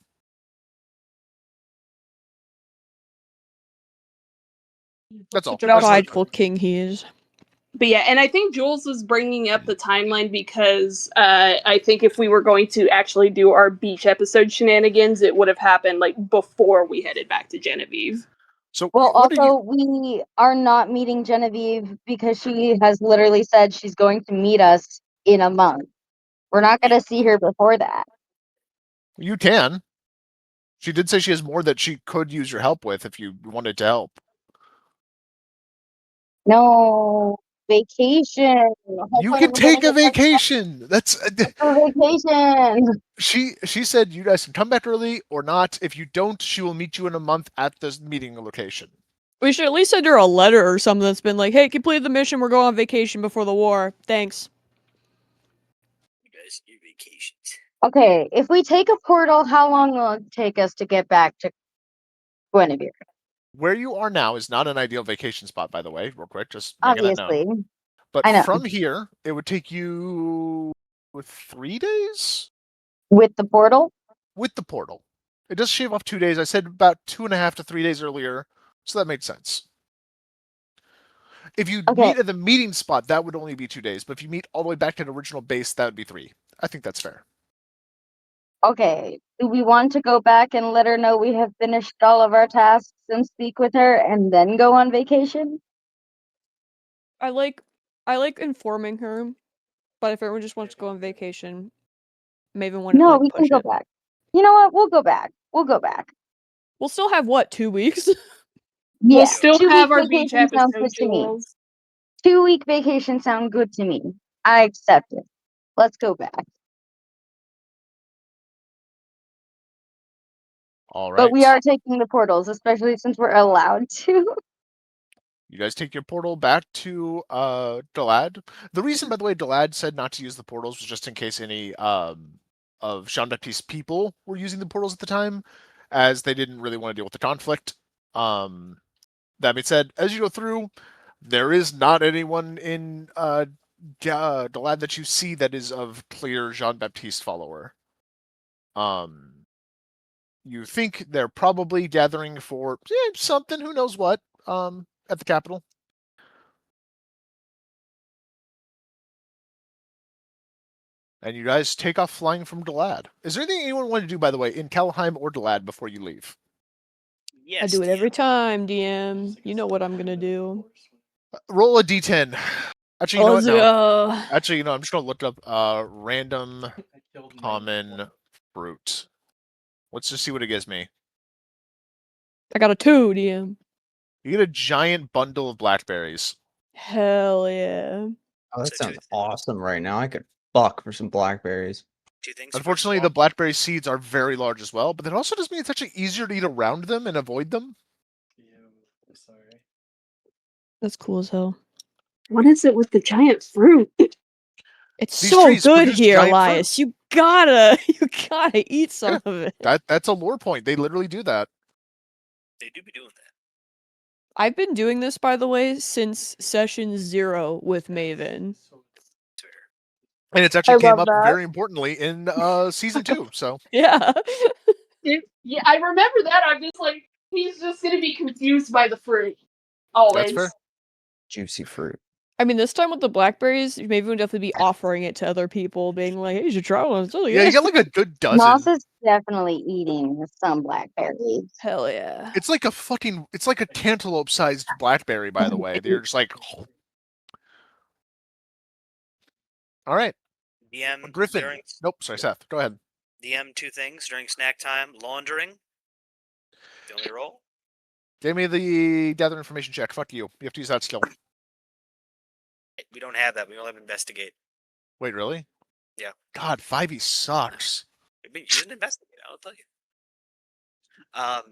S3: That's all.
S5: Such a
S2: No,
S5: prideful king he is.
S2: But yeah, and I think Jules was bringing up the timeline because I think if we were going to actually do our beach episode shenanigans, it would have happened like before we headed back to Genevieve.
S3: So
S6: Well,
S3: what are you?
S6: also, we are not meeting Genevieve because she has literally said she's going to meet us in a month. We're not going to see her before that.
S3: You can. She did say she has more that she could use your help with if you wanted to help.
S6: No, vacation.
S3: You
S6: Hopefully,
S3: can
S6: we're going
S3: take
S6: to
S3: a
S6: get back
S3: vacation. That's
S6: for vacation.
S3: she said you guys can come back early or not. If you don't, she will meet you in a month at the meeting location.
S5: We should at least send her a letter or something that's been like, hey, complete the mission, we're going on vacation before the war. Thanks.
S4: You guys, your vacations.
S6: Okay, if we take a portal, how long will it take us to get back to Guinevere?
S3: Where you are now is not an ideal vacation spot, by the way, real quick, just making that known.
S6: Obviously.
S3: But
S6: I know.
S3: from here, it would take you 3 days
S6: With the portal?
S3: with the portal. It does shave off 2 days. I said about 2.5 to 3 days earlier, so that made sense. If you
S6: Okay.
S3: meet at the meeting spot, that would only be 2 days. But if you meet all the way back to the original base, that would be 3. I think that's fair.
S6: Okay. Do we want to go back and let her know we have finished all of our tasks and speak with her and then go on vacation?
S5: I like informing her, but if everyone just wants to go on vacation, maybe want to
S6: No,
S5: like
S6: we can
S5: push
S6: go
S5: it.
S6: back. You know what? We'll go back. We'll go back.
S5: We'll still have what, 2 weeks?
S6: Yeah.
S2: We'll still
S6: 2
S2: have
S6: week
S2: our beach
S6: vacation sounds
S2: episode,
S6: good to me.
S2: Jules.
S6: 2 week vacation sound good to me. I accept it. Let's go back.
S3: All right.
S6: But we are taking the portals, especially since we're allowed to.
S3: You guys take your portal back to Dalad. The reason, by the way, Dalad said not to use the portals was just in case any of Jean-Baptiste's people were using the portals at the time, as they didn't really want to deal with the conflict. That being said, as you go through, there is not anyone in Dalad that you see that is of clear Jean-Baptiste follower. You think they're probably gathering for something, who knows what, at the capital. And you guys take off flying from Dalad. Is there anything anyone want to do, by the way, in Kalheim or Dalad before you leave?
S4: Yes,
S5: I do it every
S4: DM.
S5: time, DM. You know what I'm gonna do.
S3: Roll a d10. Actually, you know what?
S5: Let's
S3: No.
S5: go.
S3: Actually, you know, I'm just gonna look up random common fruit. Let's just see what it gives me.
S5: I got a 2, DM.
S3: You get a giant bundle of blackberries.
S5: Hell yeah.
S8: Oh, that
S4: So
S8: sounds awesome right now. I could fuck for some blackberries.
S4: 2 things.
S3: Unfortunately, the blackberry seeds are very large as well, but that also does mean it's actually easier to eat around them and avoid them.
S7: Sorry.
S5: That's cool as hell.
S2: What is it with the giant fruit?
S5: It's
S3: These
S5: so
S3: trees
S5: good
S3: produce
S5: here,
S3: giant
S5: Elias. You gotta eat some of it.
S3: That's a lore point. They literally do that.
S4: They do be doing that.
S5: I've been doing this, by the way, since session 0 with Maven.
S4: It's fair.
S3: And it's actually came
S2: love
S3: up
S2: that.
S3: very importantly in season 2. So
S5: Yeah.
S2: Yeah, I remember that. I'm just like, he's just gonna be confused by the fruit. Always.
S3: that's fair.
S8: Juicy fruit.
S5: I mean, this time with the blackberries, Maven would definitely be offering it to other people, being like, hey, you should try one. It's really
S3: Yeah, you
S5: good.
S3: get like a good dozen.
S6: Moss is definitely eating some blackberries.
S5: Hell yeah.
S3: It's like a cantaloupe-sized blackberry, by the way. They're just like, all right,
S4: DM
S3: Griffin.
S4: during
S3: Nope, sorry, Seth. Go ahead.
S4: DM 2 things during snack time: laundering. The only roll.
S3: Give me the gather information check. Fuck you. You have to use that skill.
S4: We don't have that. We only have investigate.
S3: Wait, really?
S4: Yeah.
S3: God, 5e sucks.
S4: You didn't investigate. I'll tell you.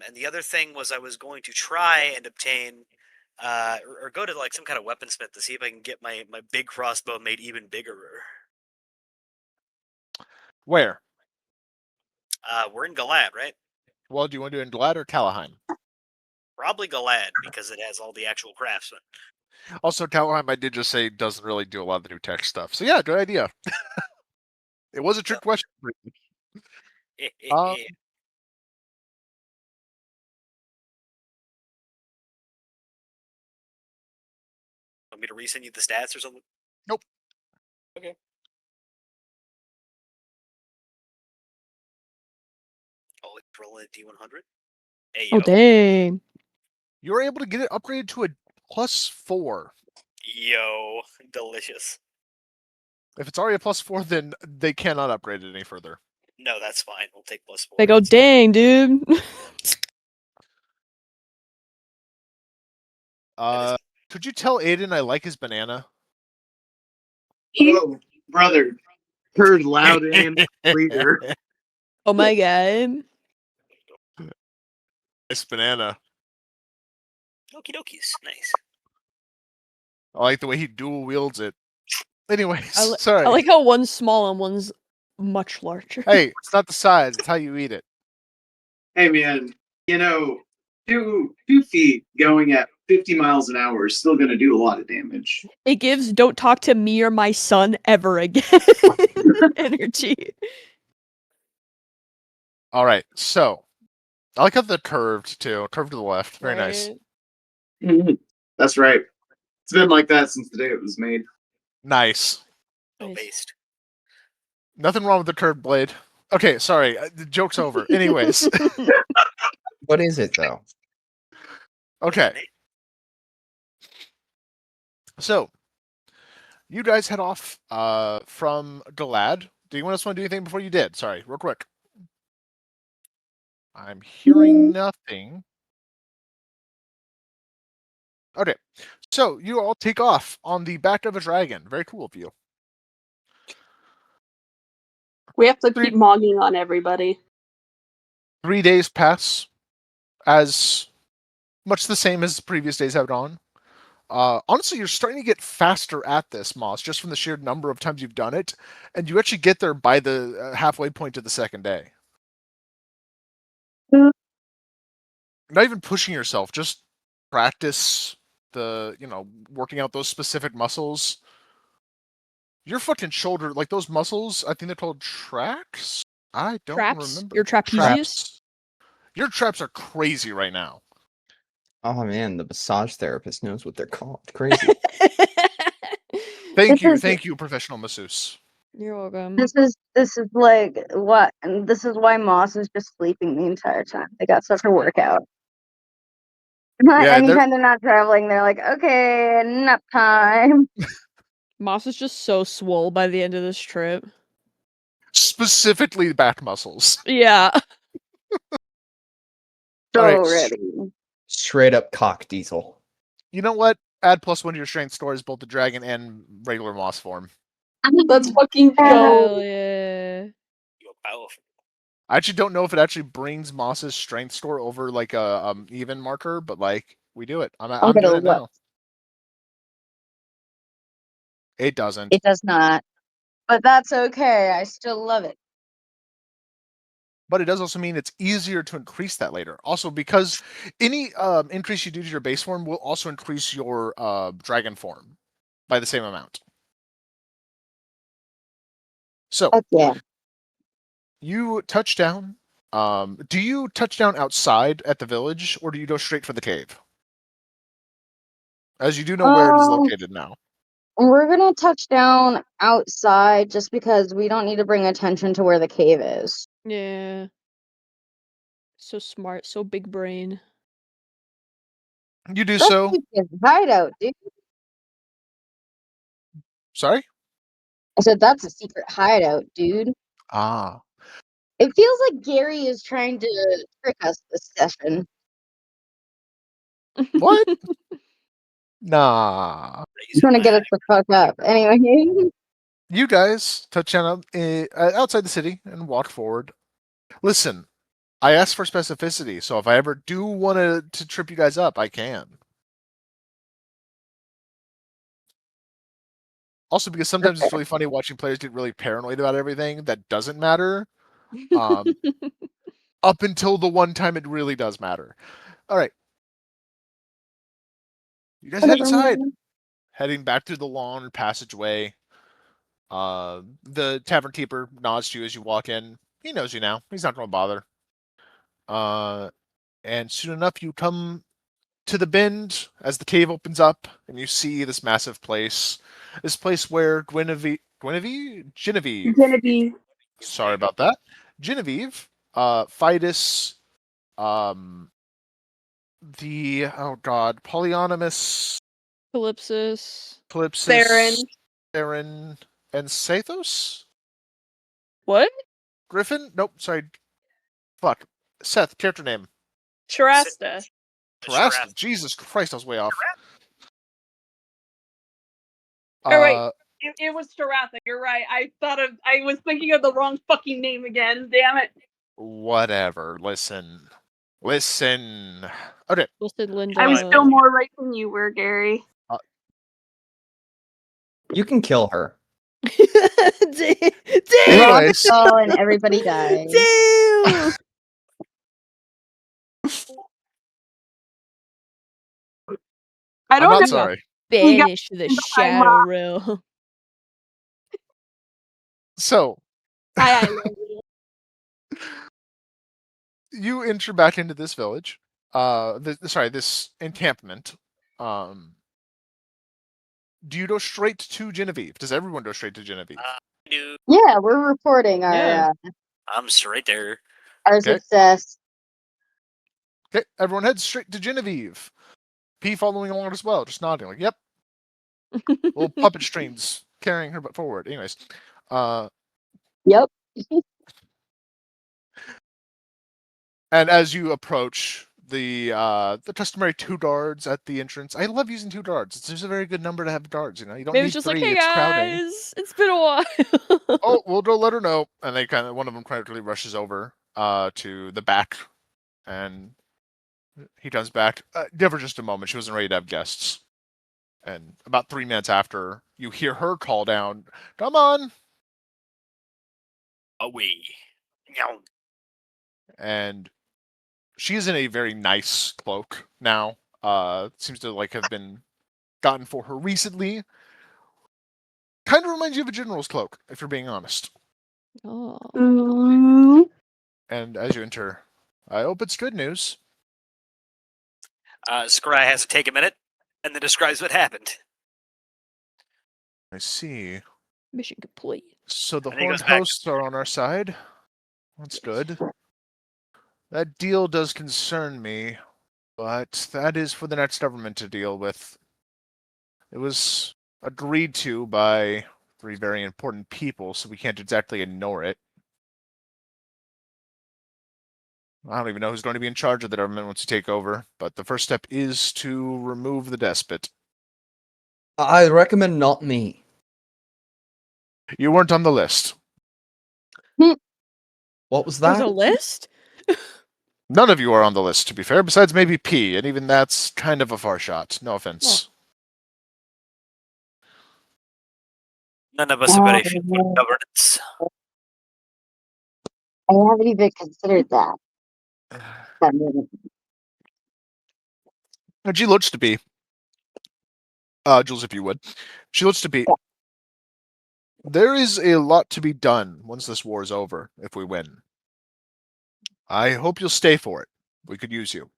S4: And the other thing was I was going to try and obtain, or go to like some kind of weaponsmith to see if I can get my big crossbow made even bigger.
S3: Where?
S4: We're in Galad, right?
S3: Well, do you want to do it in Glad or Kalheim?
S4: Probably Galad because it has all the actual craftsmen.
S3: Also, Kalheim, I did just say, doesn't really do a lot of the new tech stuff. So yeah, good idea. It was a trick question. Um,
S4: Want me to resend you the stats or something?
S3: Nope.
S4: Okay. Oh, it's rolling a D100. Hey, yo.
S5: Oh, dang.
S3: You're able to get it upgraded to a +4.
S4: Yo, delicious.
S3: If it's already a +4, then they cannot upgrade it any further.
S4: No, that's fine. We'll take +4.
S5: They go, dang, dude.
S3: Could you tell Aiden I like his banana?
S9: Oh, brother. Heard loud and clear.
S5: Oh my god.
S3: Nice banana.
S4: Okie dokies. Nice.
S3: I like the way he dual wields it. Anyways,
S5: I
S3: sorry.
S5: like how one's small and one's much larger.
S3: Hey, it's not the size, it's how you eat it.
S9: Hey, man. You know, 2 feet going at 50 miles an hour is still going to do a lot of damage.
S5: It gives don't talk to me or my son ever again energy.
S3: Alright, so I like how they're curved too. Curved to the left. Very nice.
S5: Right?
S9: That's right. It's been like that since the day it was made.
S3: Nice.
S4: No
S5: Nice.
S4: based.
S3: Nothing wrong with the curved blade. Okay, sorry. The joke's over. Anyways.
S8: What is it though?
S3: Okay. So, you guys head off from Galad. Do you want to do anything before you did? Sorry, real quick. I'm hearing nothing. Okay, so you all take off on the back of a dragon. Very cool of you.
S2: We have to keep mogging on everybody.
S3: 3 days pass, as much the same as the previous days have gone. Honestly, you're starting to get faster at this, Moss, just from the sheer number of times you've done it, and you actually get there by the halfway point of the second day. Not even pushing yourself, just practice working out those specific muscles. Your fucking shoulder, like those muscles, I think they're called tracts? I don't
S5: Traps?
S3: remember.
S5: Your trapezius?
S3: Traps. Your traps are crazy right now.
S8: Oh man, the massage therapist knows what they're called. Crazy.
S3: Thank
S6: This
S3: you,
S6: is-
S3: thank you, professional masseuse.
S5: You're welcome.
S6: This is like what, and this is why Moss is just sleeping the entire time. They got such a workout. Anytime they're not traveling, they're like, okay, nap time.
S5: Moss is just so swole by the end of this trip.
S3: Specifically back muscles.
S5: Yeah.
S6: So
S3: Alright.
S6: ready.
S8: Straight up cock diesel.
S3: You know what? Add +1 to your strength scores, both the dragon and regular moss form.
S2: Let's fucking go.
S5: Hell yeah.
S4: You're powerful.
S3: I actually don't know if it actually brings Moss's strength score over like a even marker, but like we do it. I'm
S6: gonna
S3: doing it
S6: look.
S3: now. It doesn't.
S6: It does not. But that's okay. I still love it.
S3: But it does also mean it's easier to increase that later. Also, because any increase you do to your base form will also increase your dragon form by the same amount. So,
S6: yeah.
S3: You touch down. Do you touch down outside at the village, or do you go straight for the cave? As you do know where it is located now.
S6: We're gonna touch down outside just because we don't need to bring attention to where the cave is.
S5: Yeah. So smart, so big brain.
S3: You do so.
S6: Hideout, dude.
S3: Sorry?
S6: I said that's a secret hideout, dude.
S3: Ah.
S6: It feels like Gary is trying to trick us this session.
S3: What? Nah.
S6: He's trying to get us to fuck up. Anyway.
S3: You guys touch down outside the city and walk forward. Listen, I asked for specificity, so if I ever do want to trip you guys up, I can. Also, because sometimes it's really funny watching players get really paranoid about everything that doesn't matter. Up until the one time it really does matter. All right. You guys head inside. Heading back through the long passageway. The tavern keeper nods to you as you walk in. He knows you now. He's not going to bother. And soon enough, you come to the bend as the cave opens up, and you see this massive place. This place where Genevieve. Sorry about that. Genevieve, Fidus, Polyonymus,
S5: Calypsis,
S3: Theron, and Sathos?
S2: What?
S3: Griffin? Nope, sorry. Fuck. Seth, character name.
S2: Sharasta.
S3: Sharasta. Jesus Christ, I was way off.
S2: Right. It was Sharatha. You're right. I was thinking of the wrong fucking name again. Damn it.
S3: Whatever. Listen. Okay.
S5: Listed Linda.
S2: I was still more right than you were, Gary.
S8: You can kill her.
S3: Anyways.
S6: And everybody dies.
S5: Damn.
S2: I don't
S3: I'm not
S2: know.
S3: sorry.
S5: Banish the shadow realm.
S3: So.
S2: I love you.
S3: You enter back into this village. This encampment. Do you go straight to Genevieve? Does everyone go straight to Genevieve?
S6: Yeah, we're reporting our
S4: I'm straight there.
S6: Our success.
S3: Okay, everyone heads straight to Genevieve. P following along as well, just nodding like, yep. Little puppet strings carrying her forward. Anyways.
S6: Yep.
S3: And as you approach the customary 2 guards at the entrance, I love using 2 guards. It's just a very good number to have guards. You know, you don't
S5: Maybe
S3: need
S5: it's just
S3: 3.
S5: like, hey
S3: it's
S5: guys,
S3: crowding.
S5: it's been a while.
S3: Oh, we'll go let her know. And they one of them quietly rushes over to the back, and he comes back. Give her just a moment. She wasn't ready to have guests. And about 3 minutes after, you hear her call down, "Come on!"
S4: Away.
S3: And she's in a very nice cloak now. Seems to have been gotten for her recently. Kind of reminds you of a general's cloak, if you're being honest.
S5: Oh.
S3: And as you enter, I hope it's good news.
S4: Scry has to take a minute and then describes what happened.
S3: I see.
S5: Mission complete.
S3: So the
S4: And he
S3: horned
S4: goes back.
S3: hosts are on our side. That's good. That deal does concern me, but that is for the next government to deal with. It was agreed to by 3 very important people, so we can't exactly ignore it. I don't even know who's going to be in charge of the government once you take over, but the first step is to remove the despot.
S8: I recommend not me.
S3: You weren't on the list.
S8: What was
S5: There's
S8: that?
S5: a list?
S3: None of you are on the list, to be fair, besides maybe P, and even that's kind of a far shot. No offense.
S4: None of us are very fit for governance.
S6: I haven't even considered that.
S3: And she looks to be. Jules, if you would. She looks to be. There is a lot to be done once this war is over, if we win. I hope you'll stay for it. We could use you.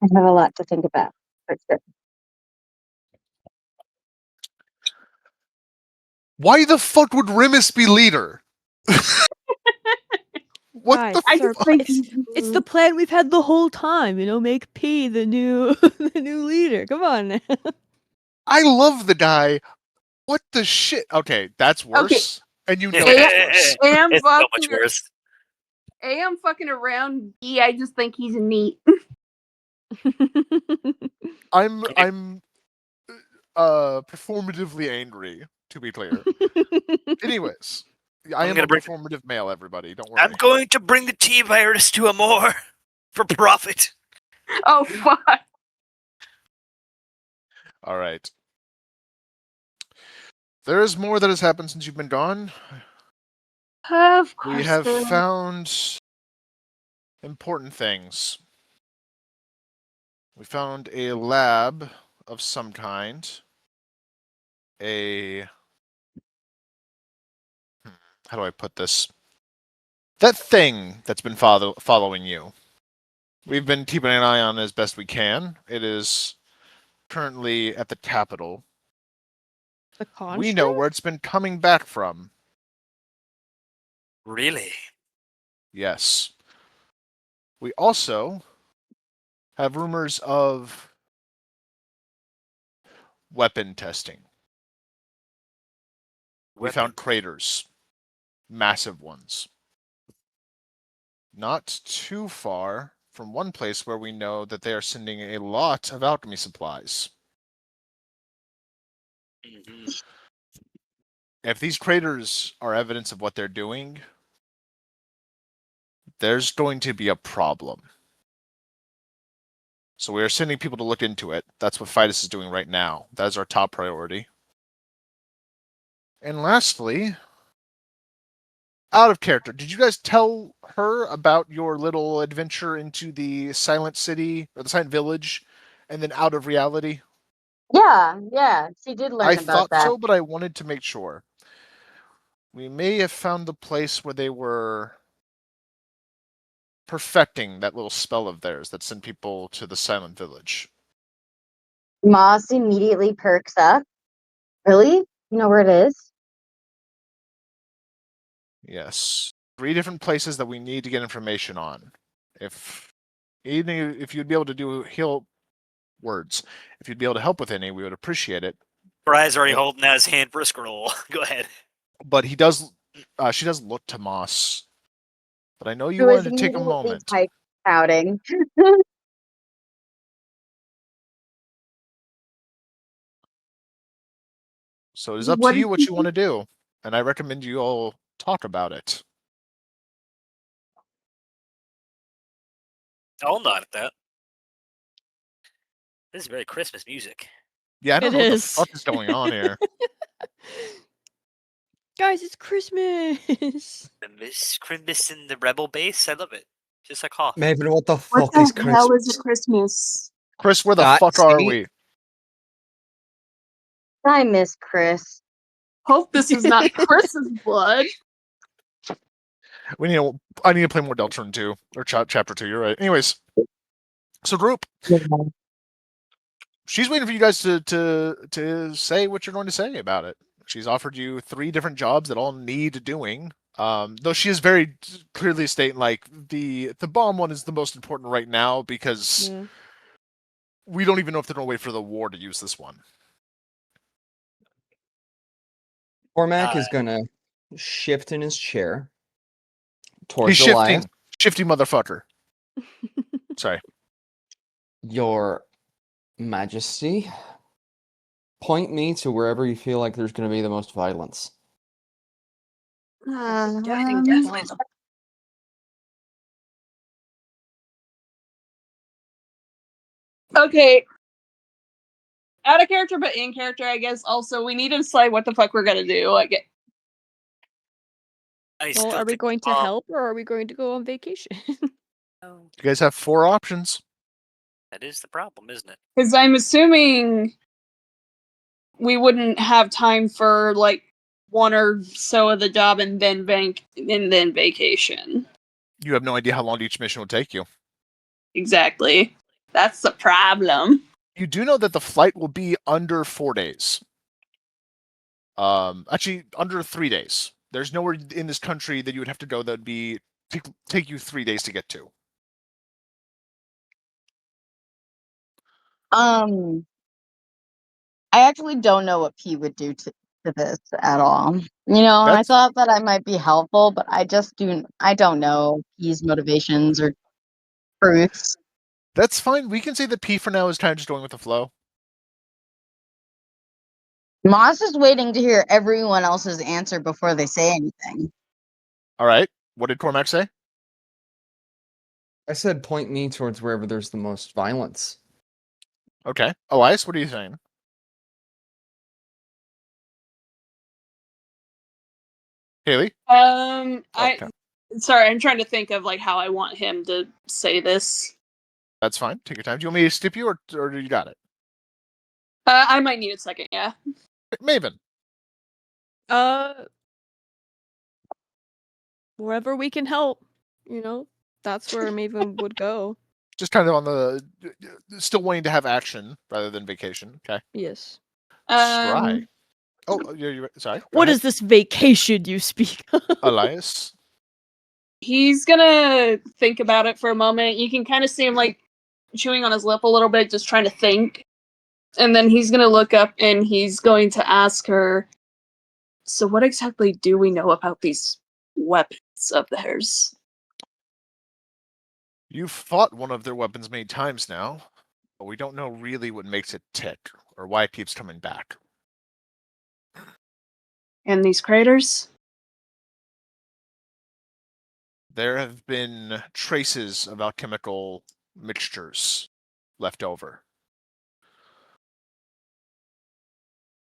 S6: I have a lot to think about. For sure.
S3: Why the fuck would Rimus be leader? What
S5: Guys,
S3: the
S2: I
S3: fuck?
S2: just think
S5: it's the plan we've had the whole time, make P the new the new leader. Come on.
S3: I love the guy. What the shit? Okay, that's worse. And you know that's worse.
S2: am
S4: It's so much
S2: fucking,
S4: worse.
S2: am fucking around B. I just think he's neat.
S3: I'm performatively angry, to be clear. Anyways, I
S4: I'm
S3: am
S4: gonna
S3: a
S4: bring-
S3: performative male, everybody. Don't worry.
S4: I'm going to bring the T-virus to a more for profit.
S2: Oh fuck.
S3: All right. There is more that has happened since you've been gone.
S2: Of course.
S3: We have
S2: there is.
S3: found important things. We found a lab of some kind. How do I put this? That thing that's been following you. We've been keeping an eye on it as best we can. It is currently at the capital.
S5: The
S3: We know
S5: construct?
S3: where it's been coming back from.
S4: Really?
S3: Yes. We also have rumors of weapon testing. We found craters. Massive ones. Not too far from one place where we know that they are sending a lot of alchemy supplies.
S4: Mhm.
S3: If these craters are evidence of what they're doing, there's going to be a problem. So we are sending people to look into it. That's what Fidus is doing right now. That is our top priority. And lastly, out of character, did you guys tell her about your little adventure into the Silent City or the Silent Village and then out of reality?
S6: Yeah, she did learn
S3: I
S6: about
S3: thought
S6: that.
S3: so, but I wanted to make sure. We may have found the place where they were perfecting that little spell of theirs that sent people to the Silent Village.
S6: Moss immediately perks up. Really? You know where it is?
S3: Yes. 3 different places that we need to get information on. Even if you'd be able to do heal words, if you'd be able to help with any, we would appreciate it.
S4: Brian's already holding out his hand for a scroll. Go ahead.
S3: But she does look to Moss. But I know you
S6: Who is
S3: wanted to take a
S6: immediately
S3: moment.
S6: type pouting.
S3: So it is up
S2: What
S3: to you
S2: did
S3: what
S2: you
S3: you want to do. And I recommend you all talk about it.
S4: I'll nod at that. This is very Christmas music.
S3: Yeah, I don't
S5: It
S3: know
S5: is.
S3: what the fuck is going on here.
S5: Guys, it's Christmas.
S4: Miss Crimbus in the rebel base. I love it. Just like Hoff.
S8: Maven, what the
S2: What
S8: fuck is
S2: the hell is
S8: Christmas?
S2: a Christmas?
S3: Chris, where the fuck are we?
S6: I miss Chris.
S2: Hope this is not Chris's blood.
S3: I need to play more Deltarune 2 or chapter 2. You're right. Anyways, so group, she's waiting for you guys to say what you're going to say about it. She's offered you 3 different jobs that all need doing. Though she is very clearly stating like the bomb one is the most important right now because
S5: Yeah.
S3: we don't even know if they're going to wait for the war to use this one.
S8: Cormac is gonna shift in his chair
S3: He's
S8: towards Elias.
S3: shifting, shifty motherfucker. Sorry.
S1: Your Majesty, point me to wherever you feel like there's going to be the most violence.
S2: Okay. Out of character, but in character, I guess. Also, we need to decide what the fuck we're gonna do. Like,
S5: Well, are we going to help or are we going to go on vacation?
S3: You guys have 4 options.
S4: That is the problem, isn't it?
S2: because I'm assuming we wouldn't have time for like one or so of the job and then vacation.
S3: You have no idea how long each mission will take you.
S2: Exactly. That's the problem.
S3: You do know that the flight will be under 4 days. Actually, under 3 days. There's nowhere in this country that you would have to go that would be take you 3 days to get to.
S6: I actually don't know what P would do to this at all. You know, I thought that I might be helpful, but I don't know P's motivations or truths.
S3: That's fine. We can say that P for now is kind of just going with the flow.
S6: Moss is waiting to hear everyone else's answer before they say anything.
S3: All right. What did Cormac say?
S1: I said point me towards wherever there's the most violence.
S3: Okay. Elias, what are you saying? Haley?
S2: Sorry, I'm trying to think of like how I want him to say this.
S3: That's fine. Take your time. Do you want me to skip you or you got it?
S2: I might need a second, yeah.
S3: Maven.
S5: Wherever we can help, you know, that's where Maven would go.
S3: Just kind of on the still wanting to have action rather than vacation. Okay.
S5: Yes.
S3: Scry. Oh, you're sorry.
S5: What is this vacation you speak of?
S3: Elias?
S2: He's gonna think about it for a moment. You can kind of see him like chewing on his lip a little bit, just trying to think. And then he's gonna look up and he's going to ask her, so what exactly do we know about these weapons of theirs?
S3: You've fought one of their weapons many times now, but we don't know really what makes it tick or why it keeps coming back.
S2: And these craters?
S3: There have been traces of alchemical mixtures left over.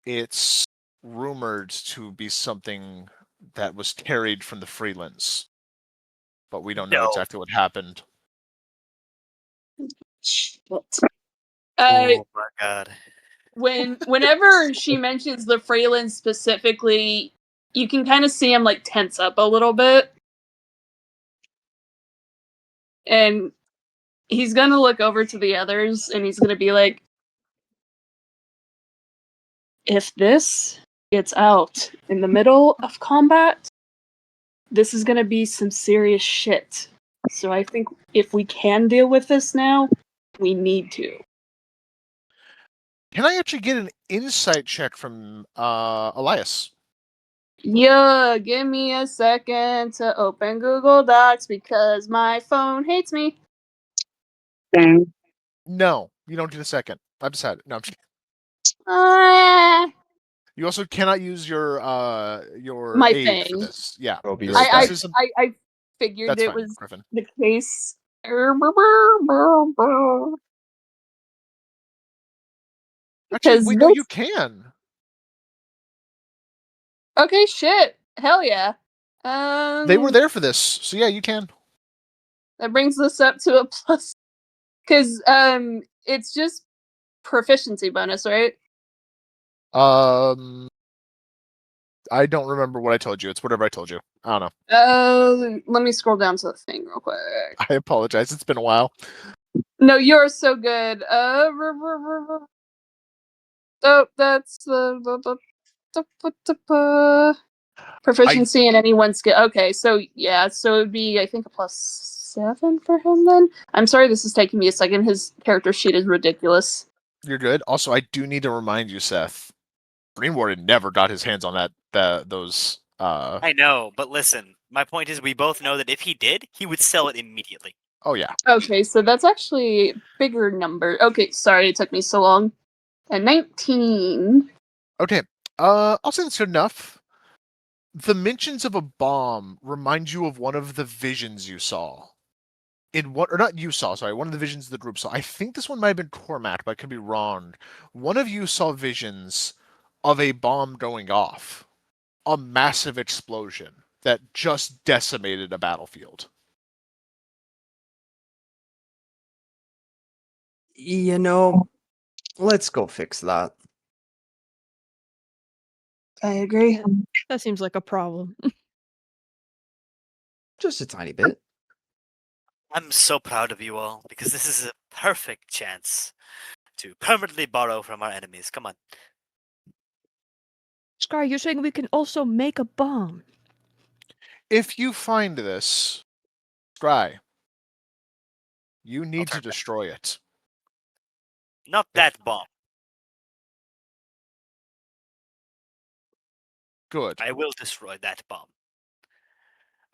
S3: It's rumored to be something that was carried from the Freelands, but we don't know exactly what happened.
S4: Oh my god.
S2: Whenever she mentions the Freelands specifically, you can kind of see him like tense up a little bit. And he's gonna look over to the others and he's gonna be like, if this gets out in the middle of combat, this is gonna be some serious shit. So I think if we can deal with this now, we need to.
S3: Can I actually get an insight check from Elias?
S2: Yeah, give me a second to open Google Docs because my phone hates me.
S3: No, you don't get a second. I've decided. No, I'm just You also cannot use your
S2: my
S3: aid
S2: thing
S3: for this. Yeah.
S2: I figured
S3: That's
S2: it
S3: fine,
S2: was
S3: Griffin.
S2: the case.
S3: Actually, no, you can.
S2: Okay, shit. Hell yeah.
S3: They were there for this, so yeah, you can.
S2: That brings this up to a plus. Because it's just proficiency bonus, right?
S3: I don't remember what I told you. It's whatever I told you. I don't know.
S2: Let me scroll down to the thing real quick.
S3: I apologize. It's been a while.
S2: No, you're so good. So that's proficiency in any one skill. Okay, so yeah, so it would be I think a +7 for him then. I'm sorry, this is taking me a second. His character sheet is ridiculous.
S3: You're good. Also, I do need to remind you, Seth. Green Warden never got his hands on those.
S4: I know, but listen, my point is we both know that if he did, he would sell it immediately.
S3: Oh yeah.
S2: Okay, so that's actually bigger number. Okay, sorry it took me so long. A 19.
S3: Okay. I'll say that's good enough. The mentions of a bomb remind you of one of the visions you saw. In what, or not you saw, sorry, one of the visions the group saw. I think this one might have been Cormac, but I could be wrong. One of you saw visions of a bomb going off. A massive explosion that just decimated a battlefield.
S8: You know, let's go fix that.
S2: I agree.
S5: That seems like a problem.
S8: Just a tiny bit.
S4: I'm so proud of you all because this is a perfect chance to permanently borrow from our enemies. Come on.
S5: Scar, you're saying we can also make a bomb?
S3: If you find this, Scry, you need to
S4: Okay.
S3: destroy it.
S4: Not that bomb.
S3: Good.
S4: I will destroy that bomb.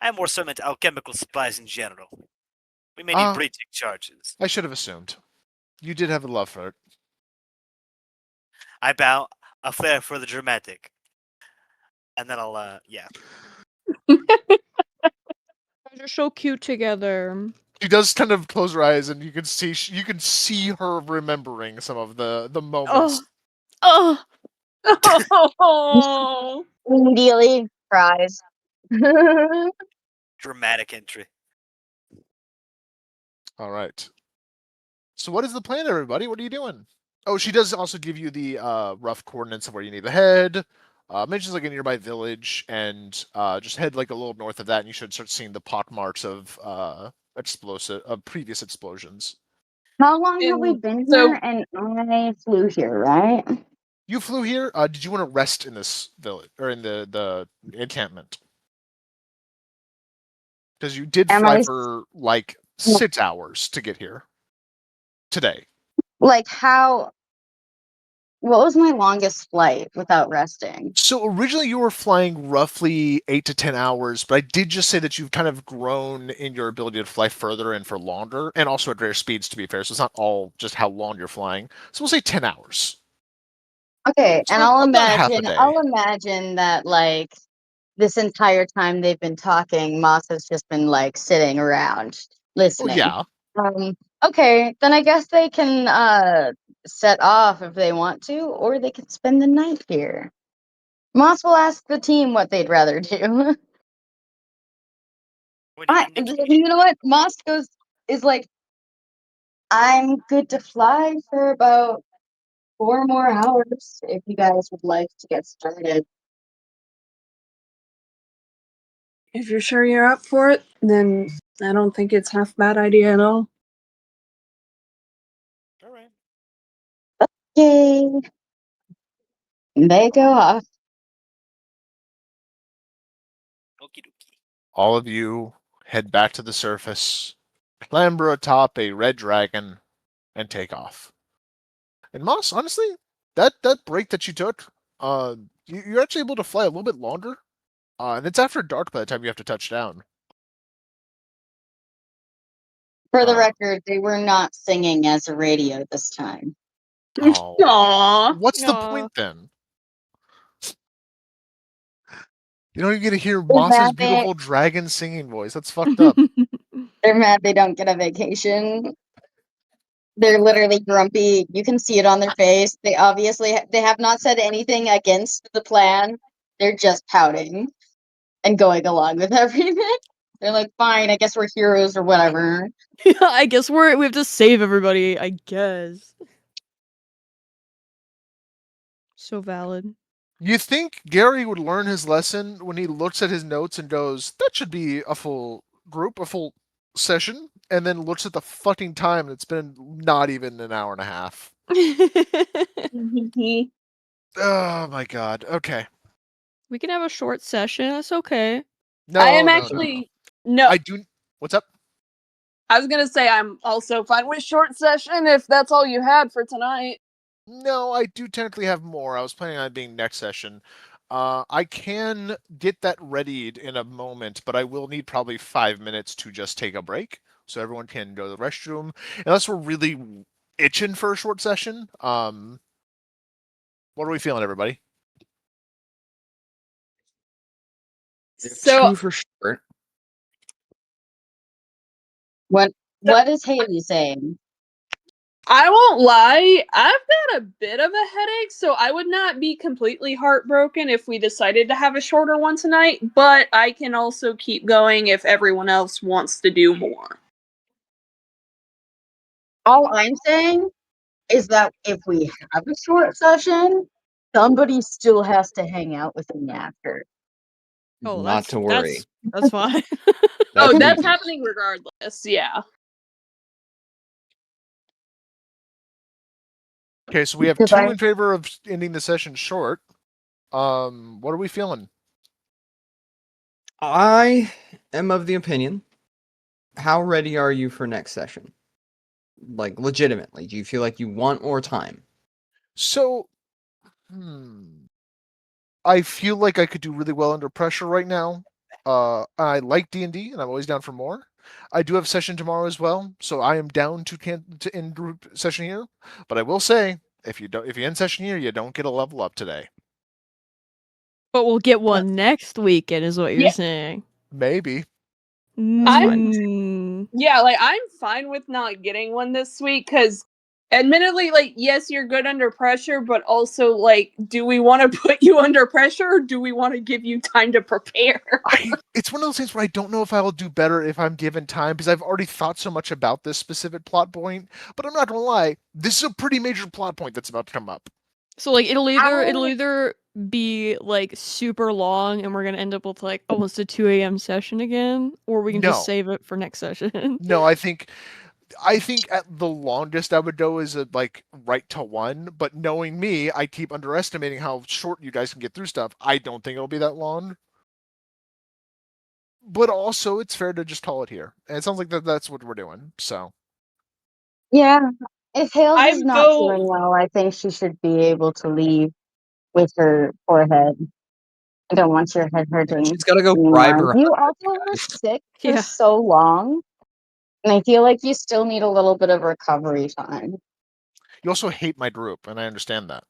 S4: I am more so into alchemical supplies in general. We may need breaching charges.
S3: I should have assumed. You did have a love for it.
S4: I bow, a flair for the dramatic. And then I'll, yeah.
S5: You guys are so cute together.
S3: She does kind of close her eyes, and you can see her remembering some of the moments.
S5: Oh,
S2: Oh.
S6: Immediately cries.
S4: Dramatic entry.
S3: All right. So what is the plan, everybody? What are you doing? Oh, she does also give you the rough coordinates of where you need to head. Mentions like a nearby village, and just head like a little north of that, and you should start seeing the pock marks of previous explosions.
S6: How long have we
S2: And
S6: been
S2: so-
S6: here? And I flew here, right?
S3: You flew here. Did you want to rest in this village or in the encampment? Because you did
S6: Am
S3: fly
S6: I-
S3: for like 6 hours to get here today.
S6: Like how? What was my longest flight without resting?
S3: So originally you were flying roughly 8 to 10 hours, but I did just say that you've kind of grown in your ability to fly further and for longer, and also at greater speeds, to be fair. So it's not all just how long you're flying. So we'll say 10 hours.
S6: Okay,
S3: So
S6: and I'll
S3: about half a
S6: imagine.
S3: day.
S6: I'll imagine that like this entire time they've been talking, Moss has just been like sitting around
S3: Oh
S6: listening.
S3: yeah.
S6: Okay, then I guess they can set off if they want to, or they can spend the night here. Moss will ask the team what they'd rather do.
S4: What do you mean, Nikki?
S6: You know what? Moss is like, I'm good to fly for about 4 more hours if you guys would like to get started.
S2: if you're sure you're up for it, then I don't think it's half bad idea at all.
S4: All right.
S6: Yay! And they go off.
S4: Okie dokie.
S3: All of you head back to the surface, clamber atop a red dragon, and take off. And Moss, honestly, that break that you took, you're actually able to fly a little bit longer. And it's after dark by the time you have to touch down.
S6: For the
S3: Uh,
S6: record, they were not singing as a radio this time.
S3: Oh.
S2: Aww.
S3: What's the
S5: Aw.
S3: point then? You don't even get to hear
S6: They're
S3: Moss's
S6: mad
S3: beautiful dragon singing voice. That's fucked up.
S6: They're mad they don't get a vacation. They're literally grumpy. You can see it on their face. They obviously they have not said anything against the plan. They're just pouting and going along with everything. They're like, fine, I guess we're heroes or whatever.
S5: I guess we have to save everybody, I guess. So valid.
S3: You think Gary would learn his lesson when he looks at his notes and goes, that should be a full group, a full session, and then looks at the fucking time and it's been not even an hour and a half. Oh my god. Okay.
S5: We can have a short session. That's okay.
S3: No,
S2: I am
S3: no,
S2: actually
S3: no.
S2: no.
S3: I do. What's up?
S2: I was gonna say I'm also fine with short session if that's all you had for tonight.
S3: No, I do technically have more. I was planning on it being next session. I can get that readied in a moment, but I will need probably 5 minutes to just take a break so everyone can go to the restroom. Unless we're really itching for a short session. What are we feeling, everybody?
S2: So
S8: Two for short.
S6: What is Haley saying?
S2: I won't lie, I've got a bit of a headache, so I would not be completely heartbroken if we decided to have a shorter one tonight, but I can also keep going if everyone else wants to do more.
S6: All I'm saying is that if we have a short session, somebody still has to hang out with me after.
S5: Oh,
S8: Not to worry.
S5: That's fine.
S2: Oh, that's
S8: easy.
S2: happening regardless, yeah.
S3: Okay, so we have
S6: Because
S3: 2 in favor of ending the session short. What are we feeling?
S8: I am of the opinion. How ready are you for next session? Like, legitimately, do you feel like you want more time?
S3: So, I feel like I could do really well under pressure right now. I like D&D, and I'm always down for more. I do have session tomorrow as well, so I am down to end group session here. But I will say, if you end session here, you don't get a level up today.
S5: But we'll get one next weekend, is what you're
S2: Yeah.
S5: saying.
S3: Maybe.
S5: That's
S2: fine. Yeah, like I'm fine with not getting one this week because admittedly, like, yes, you're good under pressure, but also, like, do we want to put you under pressure or do we want to give you time to prepare?
S3: It's one of those things where I don't know if I will do better if I'm given time because I've already thought so much about this specific plot point. But I'm not gonna lie, this is a pretty major plot point that's about to come up.
S5: So like it'll either be like super long and we're gonna end up with like almost a 2 a.m. session again, or we can just save it for next session.
S3: No, I think at the longest I would go is like right to 1, but knowing me, I keep underestimating how short you guys can get through stuff. I don't think it'll be that long. But also, it's fair to just call it here. And it sounds like that's what we're doing, so.
S6: Yeah, if Hales is not feeling well, I think she should be able to leave with her forehead. I don't want your head hurting.
S8: She's gotta go bribe her
S6: You
S8: husband,
S6: also were
S8: guys.
S6: sick for so long, and I feel like you still need a little bit of recovery time.
S3: You also hate my group, and I understand that.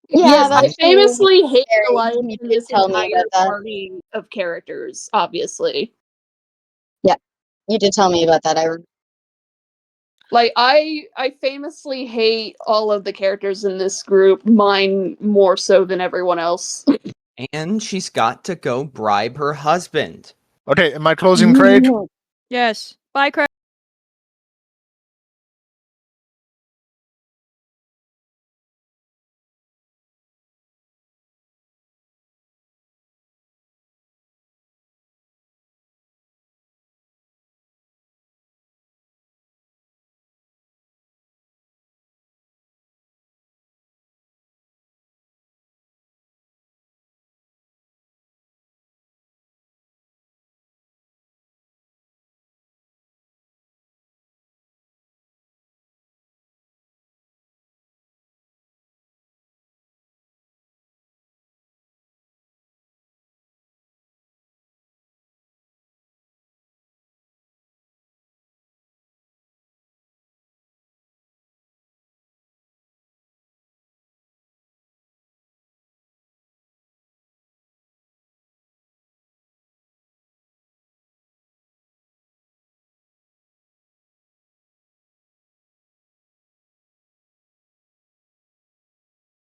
S2: Yes, I
S6: that's
S2: famously hate
S6: Eric,
S2: relying
S6: you
S2: on
S6: did
S2: this
S6: tell me
S2: entire
S6: about that.
S2: party of characters, obviously.
S6: Yeah, you did tell me about that.
S2: Like, I famously hate all of the characters in this group, mine more so than everyone else.
S8: And she's got to go bribe her husband.
S3: Okay, am I closing trade?
S5: Yes. Bye, Craig.